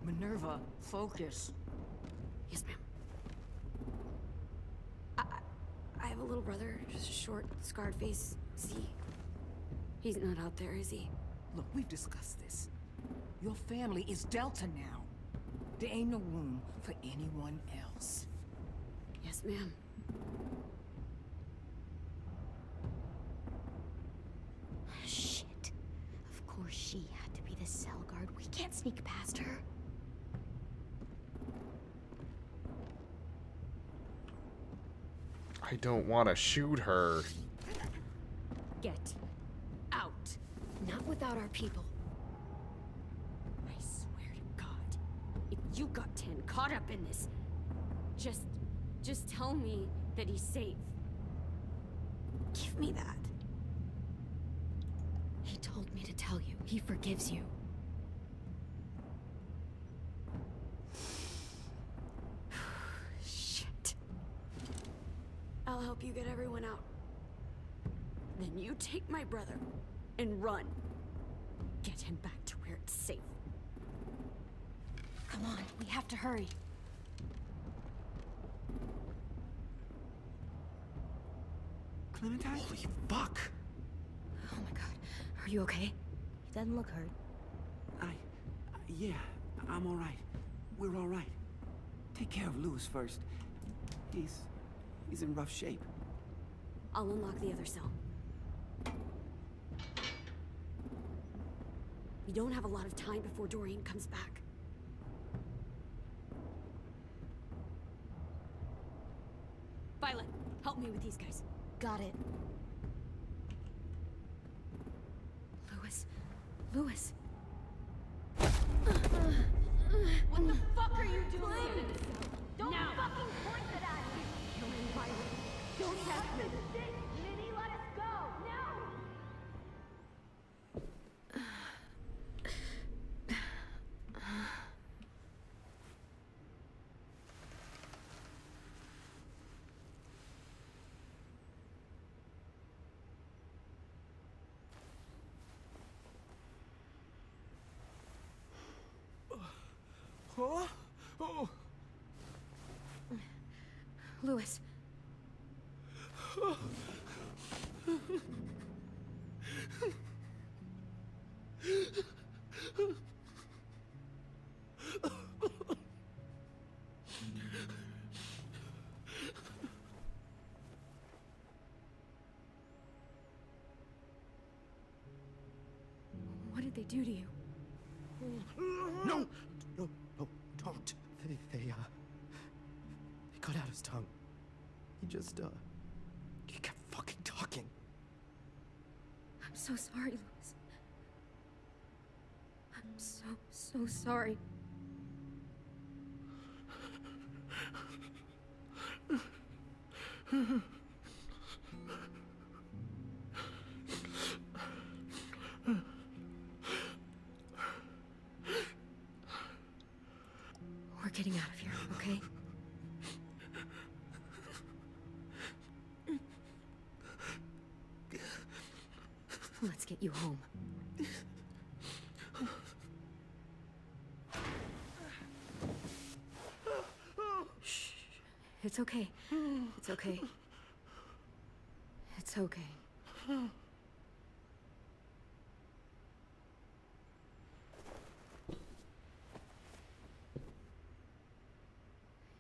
Minerva, focus. Yes, ma'am. I have a little brother, just a short, scarred face. See? He's not out there, is he? Look, we've discussed this. Your family is Delta now. There ain't no room for anyone else. Yes, ma'am. Shit. Of course she. I don't want to shoot her. Get out. Not without our people. I swear to God, if you got 10 caught up in this, just tell me that he's safe. Give me that. He told me to tell you. He forgives you. Shit. I'll help you get everyone out. Then you take my brother and run. Get him back to where it's safe. Come on, we have to hurry. Clementine? Holy fuck! Oh my God. Are you okay? He doesn't look hurt. Yeah, I'm all right. We're all right. Take care of Lewis first. He's in rough shape. I'll unlock the other cell. We don't have a lot of time before Dorian comes back. Violet, help me with these guys. Got it. Lewis. What the fuck are you doing? Don't fucking point that at me! You're in Violet. Don't test me. Minnie, let us go! Now! Huh? Oh. Lewis. What did they do to you? No! No, don't. They cut out his tongue. He kept fucking talking. I'm so sorry, Lewis. I'm so sorry. We're getting out of here, okay? Let's get you home. Shh. It's okay. It's okay. It's okay.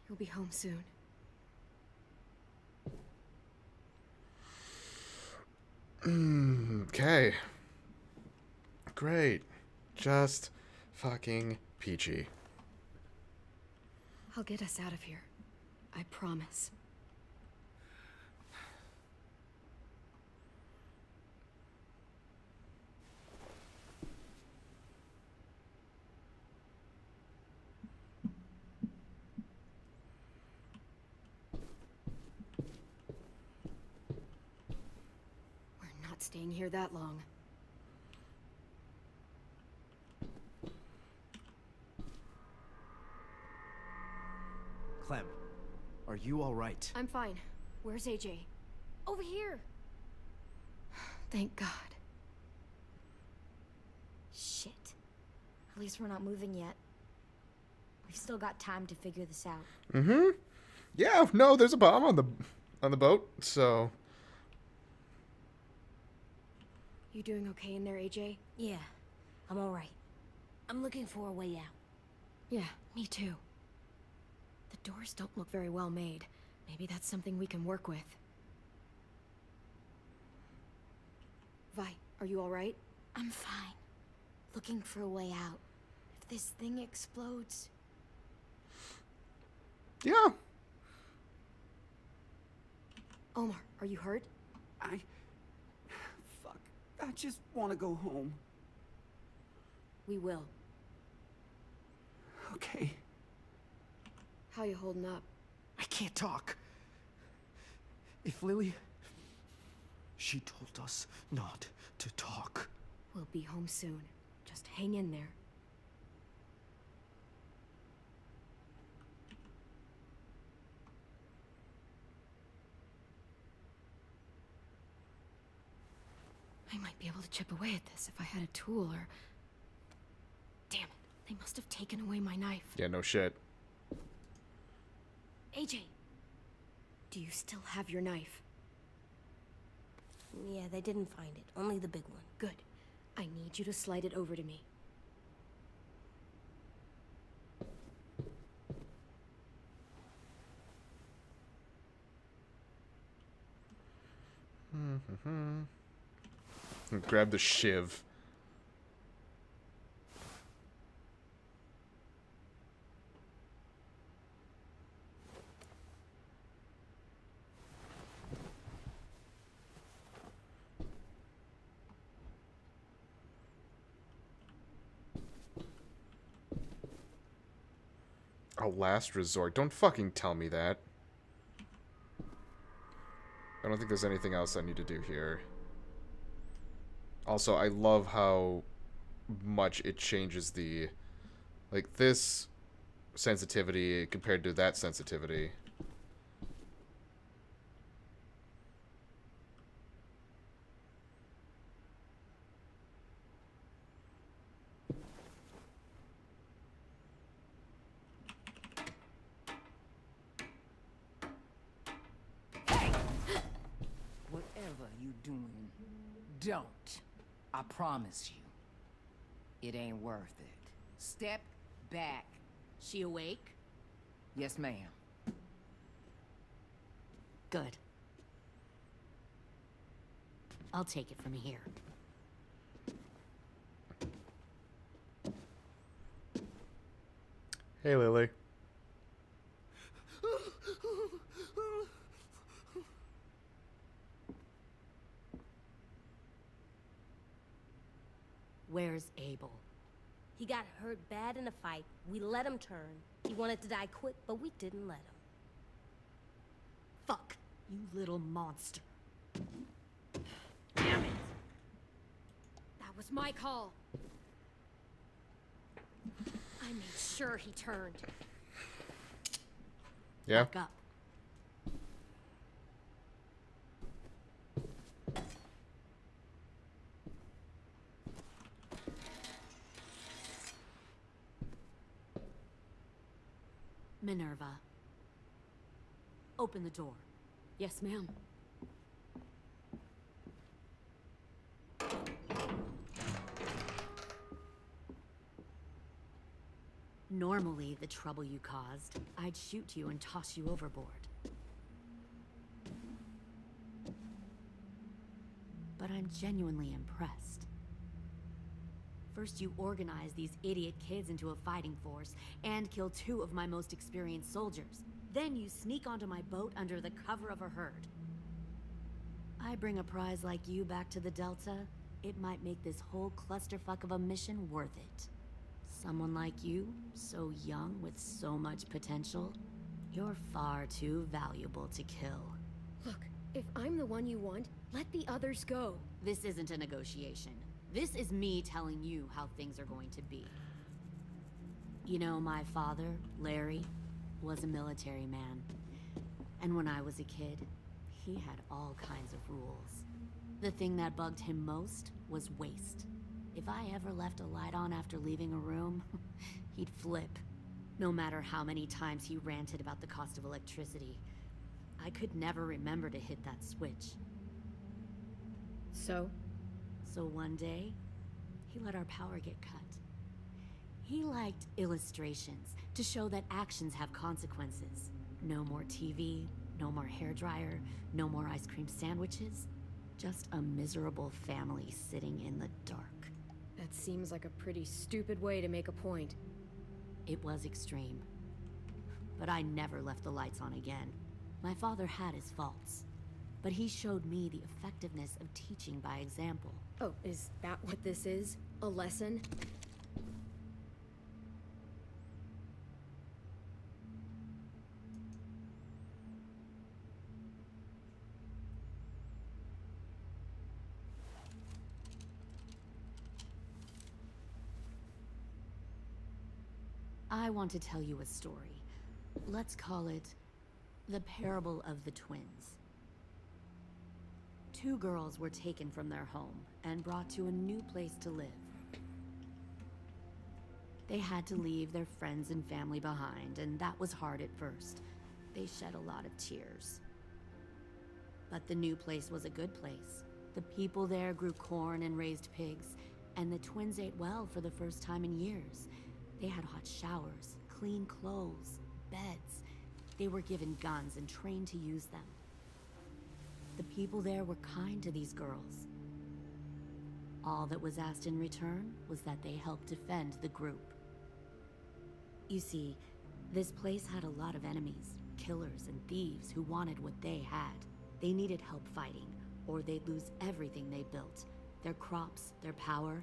You'll be home soon. Okay. Great. Just fucking peachy. I'll get us out of here. I promise. We're not staying here that long. Clem, are you all right? I'm fine. Where's AJ? Over here. Thank God. Shit. At least we're not moving yet. We've still got time to figure this out. Mm-hmm. Yeah, no, there's a bomb on the boat, so. You doing okay in there, AJ? Yeah, I'm alright. I'm looking for a way out. Yeah, me too. The doors don't look very well made. Maybe that's something we can work with. Vi, are you alright? I'm fine. Looking for a way out. If this thing explodes... Yeah. Omar, are you hurt? Fuck. I just want to go home. We will. Okay. How you holding up? I can't talk. If Lily... She told us not to talk. We'll be home soon. Just hang in there. I might be able to chip away at this if I had a tool or... Damn it. They must have taken away my knife. Yeah, no shit. AJ! Do you still have your knife? Yeah, they didn't find it. Only the big one. Good. I need you to slide it over to me. Grab the shiv. A last resort. Don't fucking tell me that. I don't think there's anything else I need to do here. Also, I love how much it changes the... Like, this sensitivity compared to that sensitivity. Whatever you doing, don't. I promise you. It ain't worth it. Step back. She awake? Yes, ma'am. Good. I'll take it from here. Hey, Lily. Where's Abel? He got hurt bad in a fight. We let him turn. He wanted to die quick, but we didn't let him. Fuck, you little monster. Damn it! That was my call. I made sure he turned. Yeah? Back up. Minerva. Open the door. Yes, ma'am. Normally, the trouble you caused, I'd shoot you and toss you overboard. But I'm genuinely impressed. First, you organize these idiot kids into a fighting force and kill 2 of my most experienced soldiers. Then you sneak onto my boat under the cover of a herd. I bring a prize like you back to the Delta, it might make this whole clusterfuck of a mission worth it. Someone like you, so young with so much potential, you're far too valuable to kill. Look, if I'm the one you want, let the others go. This isn't a negotiation. This is me telling you how things are going to be. You know, my father, Larry, was a military man. And when I was a kid, he had all kinds of rules. The thing that bugged him most was waste. If I ever left a light on after leaving a room, he'd flip. No matter how many times he ranted about the cost of electricity, I could never remember to hit that switch. So one day, he let our power get cut. He liked illustrations to show that actions have consequences. No more TV, no more hairdryer, no more ice cream sandwiches. Just a miserable family sitting in the dark. that seems like a pretty stupid way to make a point. It was extreme. But I never left the lights on again. My father had his faults. but he showed me the effectiveness of teaching by example. Oh, is that what this is? A lesson? I want to tell you a story. Let's call it the Parable of the Twins. Two girls were taken from their home and brought to a new place to live. They had to leave their friends and family behind, and that was hard at first. They shed a lot of tears. But the new place was a good place. The people there grew corn and raised pigs, and the twins ate well for the first time in years. They had hot showers, clean clothes, beds. They were given guns and trained to use them. The people there were kind to these girls. All that was asked in return was that they help defend the group. You see, this place had a lot of enemies, killers and thieves who wanted what they had. They needed help fighting, or they'd lose everything they built. Their crops, their power,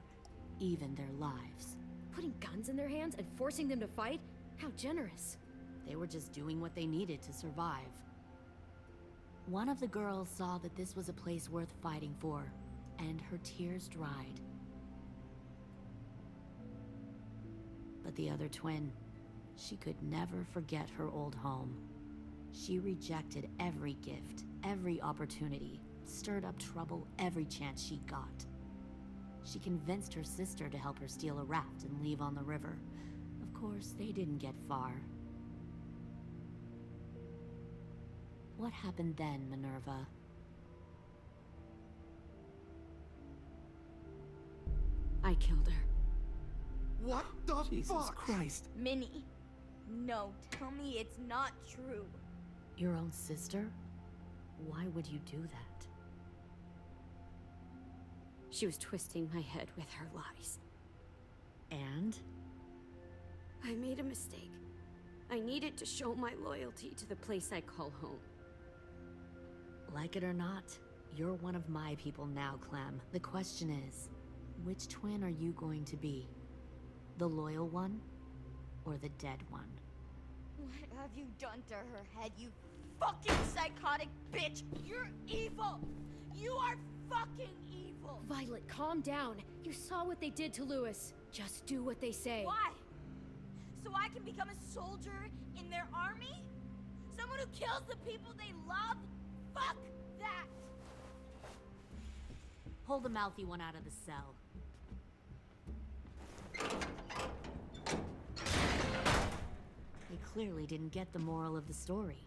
even their lives. Putting guns in their hands and forcing them to fight? How generous. They were just doing what they needed to survive. One of the girls saw that this was a place worth fighting for, and her tears dried. But the other twin, she could never forget her old home. She rejected every gift, every opportunity, stirred up trouble every chance she got. She convinced her sister to help her steal a raft and leave on the river. Of course, they didn't get far. What happened then, Minerva? I killed her. What the Jesus fuck? Christ. Minnie, no, tell me it's not true. Your own sister? Why would you do that? She was twisting my head with her lies. And? I made a mistake. I needed to show my loyalty to the place I call home. Like it or not, you're one of my people now, Clem. The question is, which twin are you going to be? The loyal one, or the dead one? What have you done to her head, you fucking psychotic bitch? You're evil! You are fucking evil! Violet, calm down. You saw what they did to Lewis. Just do what they say. Why? So I can become a soldier in their army? Someone who kills the people they love? Fuck that! Pull the mouthy one out of the cell. They clearly didn't get the moral of the story.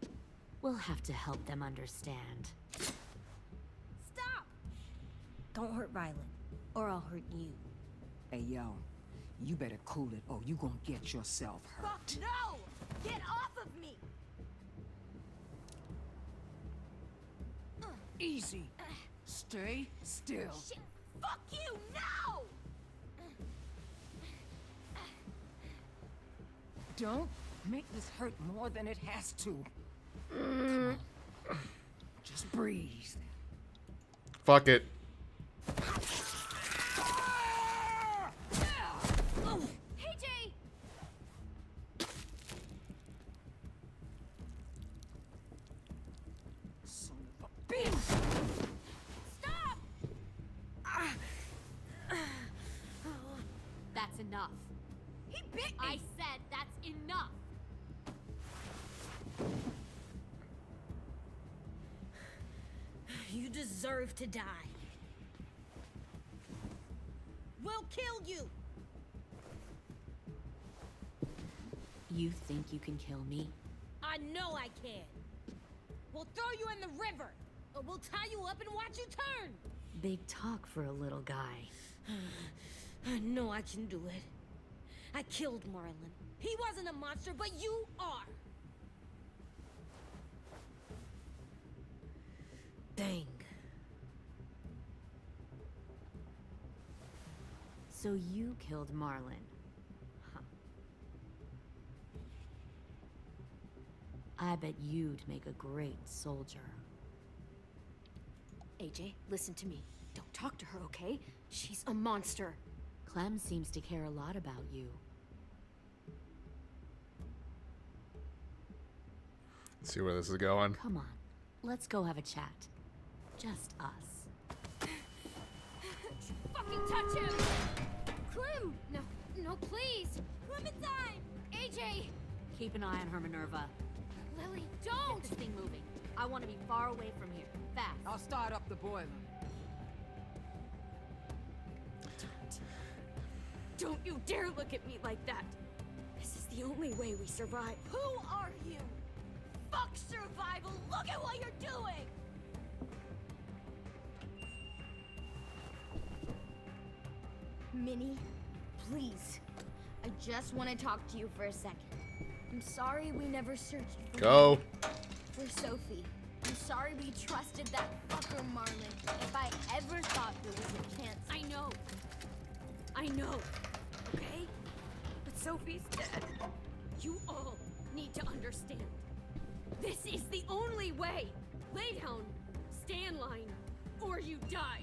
We'll have to help them understand. Stop! Don't hurt Violet, or I'll hurt you. Hey, yo. You better cool it, or you gonna get yourself hurt. Fuck no! Get off of me! Easy. Stay still. Shit! Fuck you! No! Don't make this hurt more than it has to. Come on. Just breathe. Fuck it. Hey, Jay! Son of a bitch! Stop! That's enough. He bit me! I said that's enough. You deserve to die. We'll kill you! You think you can kill me? I know I can. We'll throw you in the river, or we'll tie you up and watch you turn. Big talk for a little guy. I know I can do it. I killed Marlon. He wasn't a monster, but you are. Dang. So you killed Marlon. Huh. I bet you'd make a great soldier. AJ, listen to me. Don't talk to her, okay? She's a monster. Clem seems to care a lot about you. Let's see where this is going. Come on, let's go have a chat. Just us. Fucking touch him! Clem! No, no, please! Clementine! AJ! Keep an eye on her, Minerva. Lily, don't! Get this thing moving. I want to be far away from here. Fast. I'll start up the boiler. Don't you dare look at me like that! This is the only way we survive. Who are you? Fuck survival! Look at what you're doing! Minnie, please. I just want to talk to you for a second. I'm sorry we never searched for Sophie. I'm sorry we trusted that fucker Marlin. If I ever thought there was a chance. I know. Okay? But Sophie's dead. You all need to understand. This is the only way. Lay down, stay in line, or you die.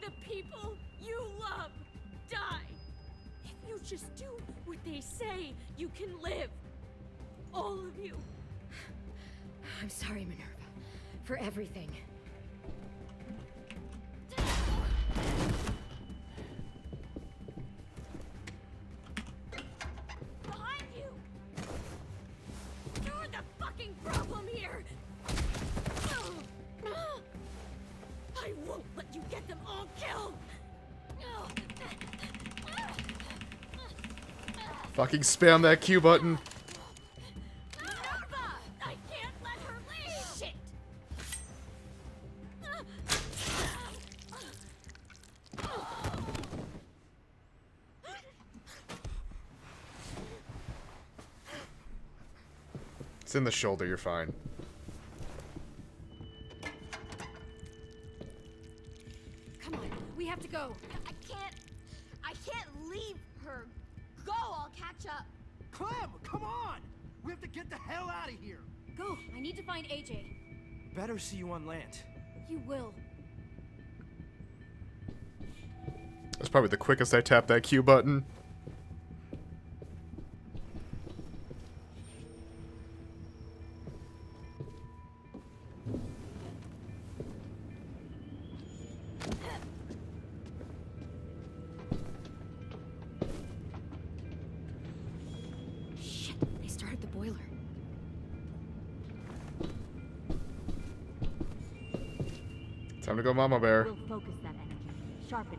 The people you love die. If you just do what they say, you can live. All of you. I'm sorry, Minerva, for everything. Behind you! You're the fucking problem here! I won't let you get them all killed! Fucking spam that Q button. Minerva! I can't let her leave! Shit! It's in the shoulder, you're fine. Come on, we have to go. I can't leave her. Go, I'll catch up. Clem, come on! We have to get the hell out of here. Go, I need to find AJ. Better see you on land. You will. That's probably the quickest I tapped that Q button. Shit, they started the boiler. Time to go, Mama Bear. We'll focus that energy. Sharpen it.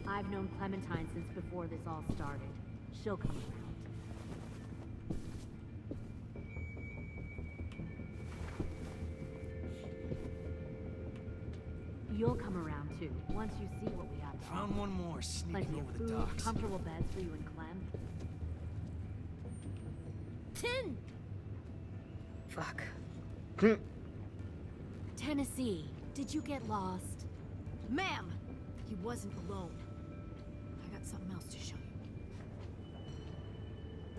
I've known Clementine since before this all started. She'll come around. You'll come around too, once you see what we have to Found one more sneaking Plenty over of the food, docks. comfortable beds for you and Clem. Tin! Fuck. Tennessee, did you get lost? Ma'am! He wasn't alone. I got something else to show you.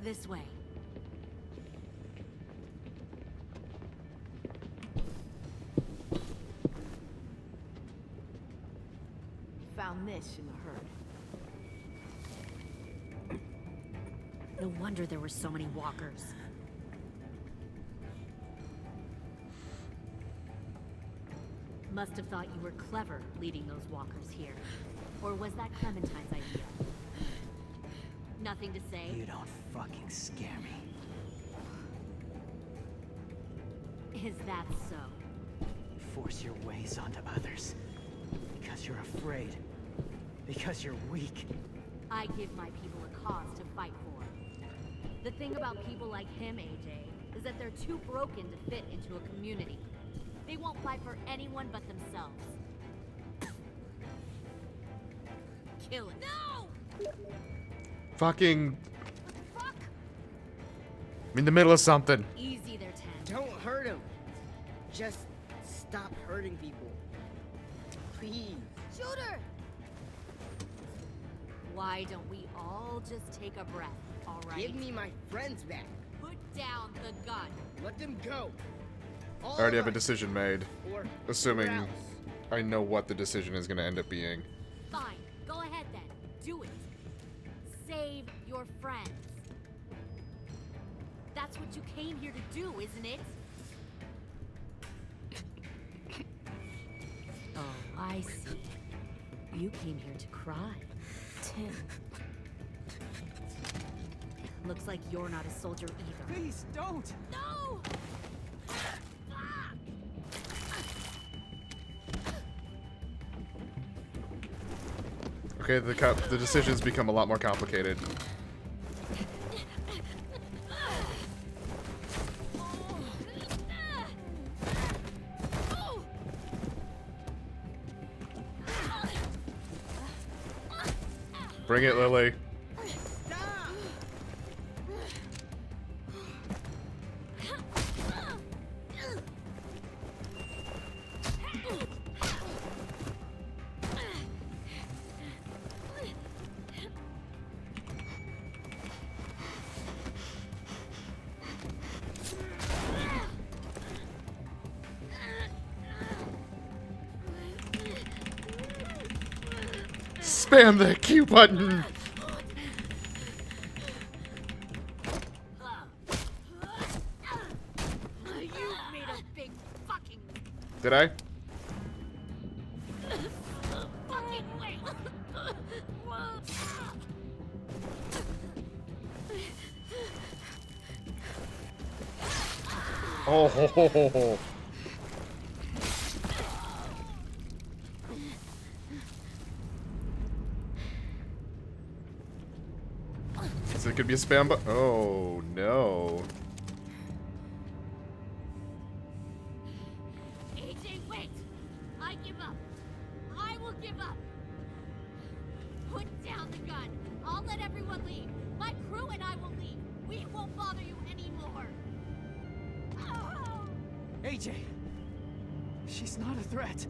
This way. Found this in the herd. No wonder there were so many walkers. Must have thought you were clever leading those walkers here. Or was that Clementine's idea? Nothing to say? You don't fucking scare me. Is that so? You force your ways onto others. Because you're afraid. Because you're weak. I give my people a cause to fight for. The thing about people like him, AJ, is that they're too broken to fit into a community. They won't fight for anyone but themselves. Kill it. No! Fucking... What the fuck? I'm in the middle of something. Easy there, Ten. Don't hurt him. Just stop hurting people. Please. Shoot her! Why don't we all just take a breath, all right? Give me my friends back. Put down the gun. Let them go. I already have a decision made. Assuming I know what the decision is going to end up being. Fine. Go ahead then. Do it. Save your friends. That's what you came here to do, isn't it? Oh, I see. You came here to cry. Tim. Looks like you're not a soldier either. Please, don't! No! Okay, the decisions become a lot more complicated. Bring it, Lily. Spam the Q button! Did I? Oh, ho, ho, ho, ho. So it could be a spam button. Oh, no. AJ, wait! I give up. I will give up. Put down the gun. I'll let everyone leave. My crew and I will leave. We won't bother you anymore. Oh! AJ! She's not a threat.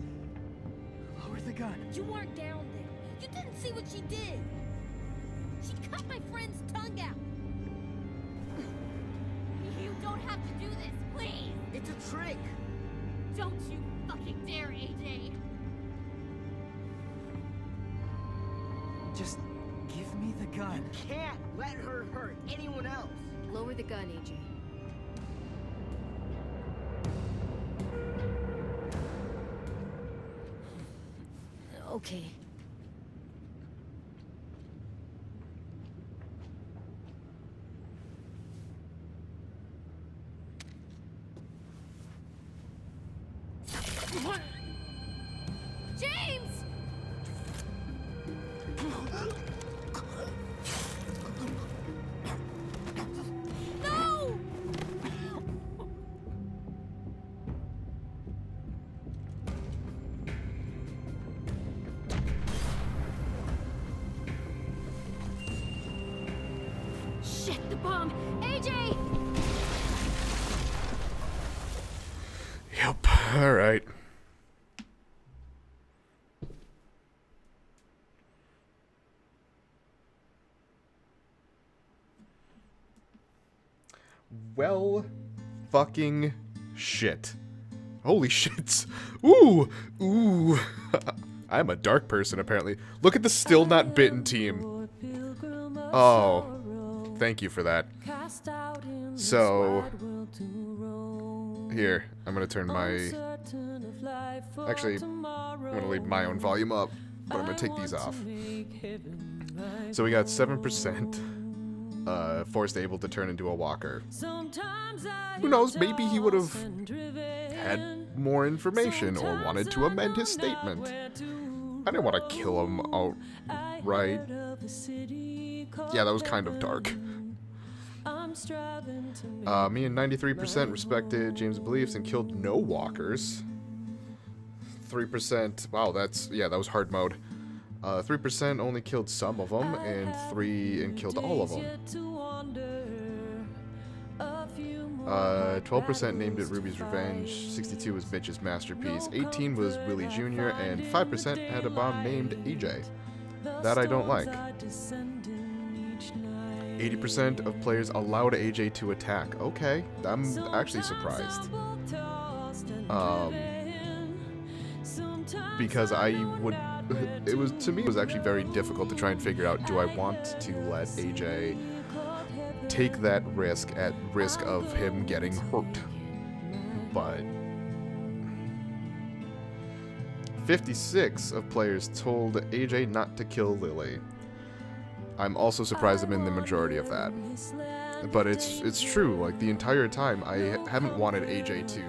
Lower the gun. You weren't down there. You didn't see what she did. She cut my friend's tongue out. You don't have to do this, please! It's a trick. Don't you fucking dare, AJ! Just give me the gun. Can't let her hurt anyone else. Lower the gun, AJ. Okay. James! No! Shit, the bomb! AJ! Yep, alright. Well, fucking shit. Holy shits. Ooh, ooh. I'm a dark person, apparently. Look at the still not bitten team. Oh, thank you for that. So, here, I'm gonna turn my... Actually, I'm gonna leave my own volume up, but I'm gonna take these off. So we got 7%. Forced able to turn into a walker. Who knows, maybe he would have had more information or wanted to amend his statement. I didn't want to kill him outright. Yeah, that was kind of dark. Me and 93% respected James' beliefs and killed no walkers. 3%, wow, that was hard mode. 3% only killed some of them, and 3% killed all of them. 12% named it Ruby's Revenge, 62 was Mitch's Masterpiece, 18 was Willie Jr., and 5% had a bomb named AJ. That I don't like. 80% of players allowed AJ to attack. Okay, I'm actually surprised. Because I would, it was, to me, it was actually very difficult to try and figure out, do I want to let AJ take that risk at risk of him getting hurt? But 56 of players told AJ not to kill Lily. I'm also surprised I'm in the majority of that. But it's true, like, the entire time, I haven't wanted AJ to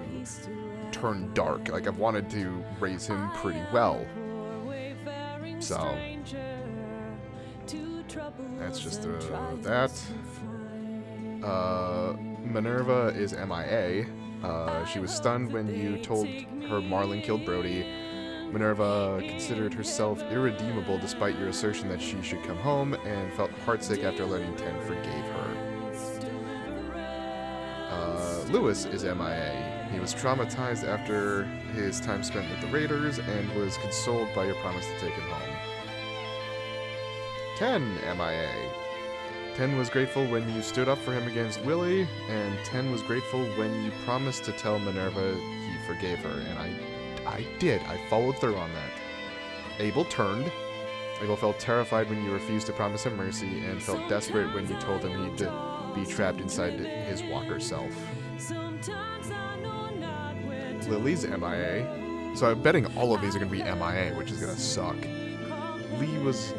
turn dark. Like, I've wanted to raise him pretty well. So, that's just that. Minerva is MIA. She was stunned when you told her Marlon killed Brody. Minerva considered herself irredeemable despite your assertion that she should come home, and felt heartsick after learning Ten forgave her. Lewis is MIA. He was traumatized after his time spent with the Raiders, and was consoled by your promise to take him home. 10 MIA. 10 was grateful when you stood up for him against Willie, and 10 was grateful when you promised to tell Minerva he forgave her, and I did. I followed through on that. Abel turned. Abel felt terrified when you refused to promise him mercy, and felt desperate when you told him he'd be trapped inside his walker self. Lily's MIA. So I'm betting all of these are going to be MIA, which is going to suck. Lee was...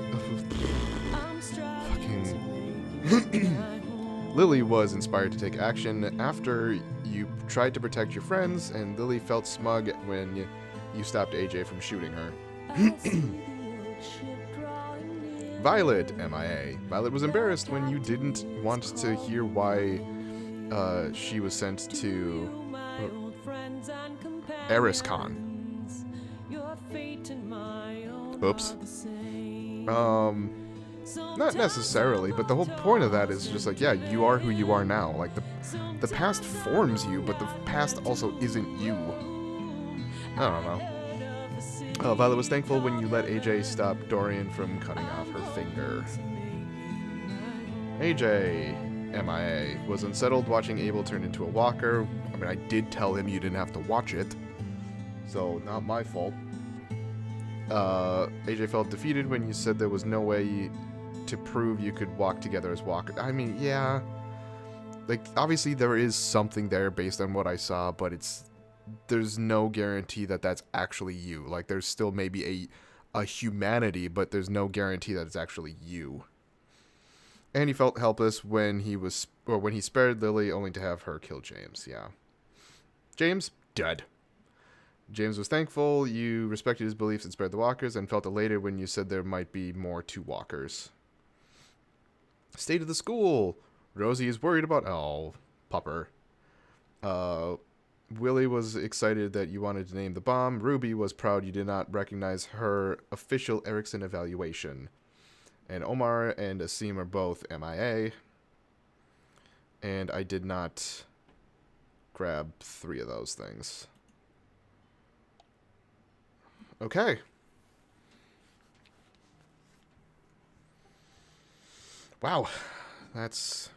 Lily was inspired to take action after you tried to protect your friends, and Lily felt smug when you stopped AJ from shooting her. Violet, MIA. Violet was embarrassed when you didn't want to hear why she was sent to Eriscon. Oops. Not necessarily, but the whole point of that is just like, yeah, you are who you are now. Like, the past forms you, but the past also isn't you. I don't know. Violet was thankful when you let AJ stop Dorian from cutting off her finger. AJ, MIA, was unsettled watching Abel turn into a walker. I mean, I did tell him you didn't have to watch it, so not my fault. AJ felt defeated when you said there was no way to prove you could walk together as walkers. I mean, yeah. Like, obviously there is something there based on what I saw, but there's no guarantee that that's actually you. Like, there's still maybe a humanity, but there's no guarantee that it's actually you. And he felt helpless when he spared Lily only to have her kill James. Yeah. James, dead. James was thankful you respected his beliefs and spared the walkers, and felt elated when you said there might be more to walkers. State of the school. Rosie is worried about... Oh, pupper. Willie was excited that you wanted to name the bomb. Ruby was proud you did not recognize her official Erickson evaluation. And Omar and Asim are both MIA. And I did not grab 3 of those things. Okay. Wow. That's...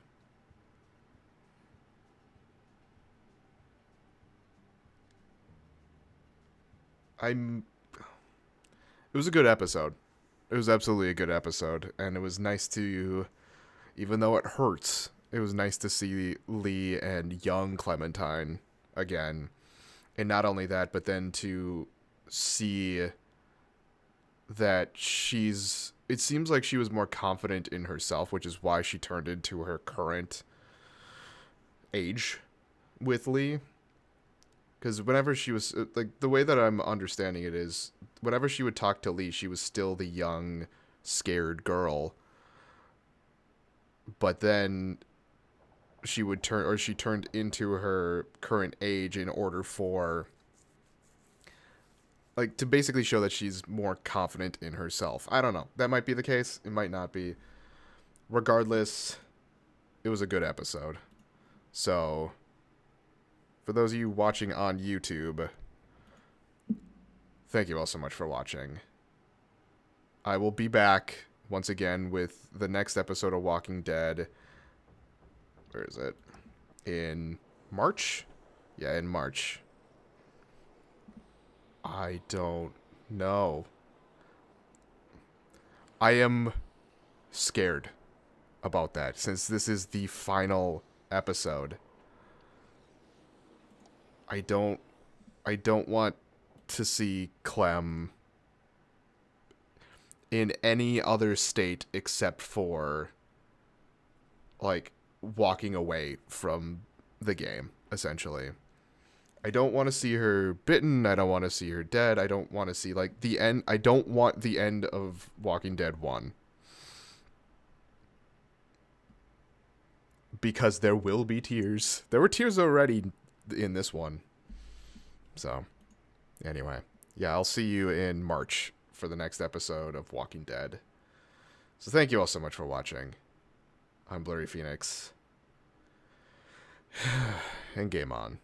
It was a good episode. It was absolutely a good episode. And it was nice to, even though it hurts, it was nice to see Lee and young Clementine again. And not only that, but then to see that it seems like she was more confident in herself, which is why she turned into her current age with Lee. Because whenever she was, like, the way that I'm understanding it is, whenever she would talk to Lee, she was still the young, scared girl. But then she turned into her current age in order for, like, to basically show that she's more confident in herself. I don't know. That might be the case. It might not be. Regardless, it was a good episode. So, for those of you watching on YouTube, thank you all so much for watching. I will be back once again with the next episode of Walking Dead. Where is it? In March? Yeah, in March. I don't know. I am scared about that since this is the final episode. I don't want to see Clem in any other state except for like walking away from the game, essentially. I don't want to see her bitten. I don't want to see her dead. I don't want to see like the end. I don't want the end of Walking Dead 1. Because there will be tears. There were tears already in this one. So, anyway. Yeah, I'll see you in March for the next episode of Walking Dead. So thank you all so much for watching. I'm Blurry Phoenix. And game on.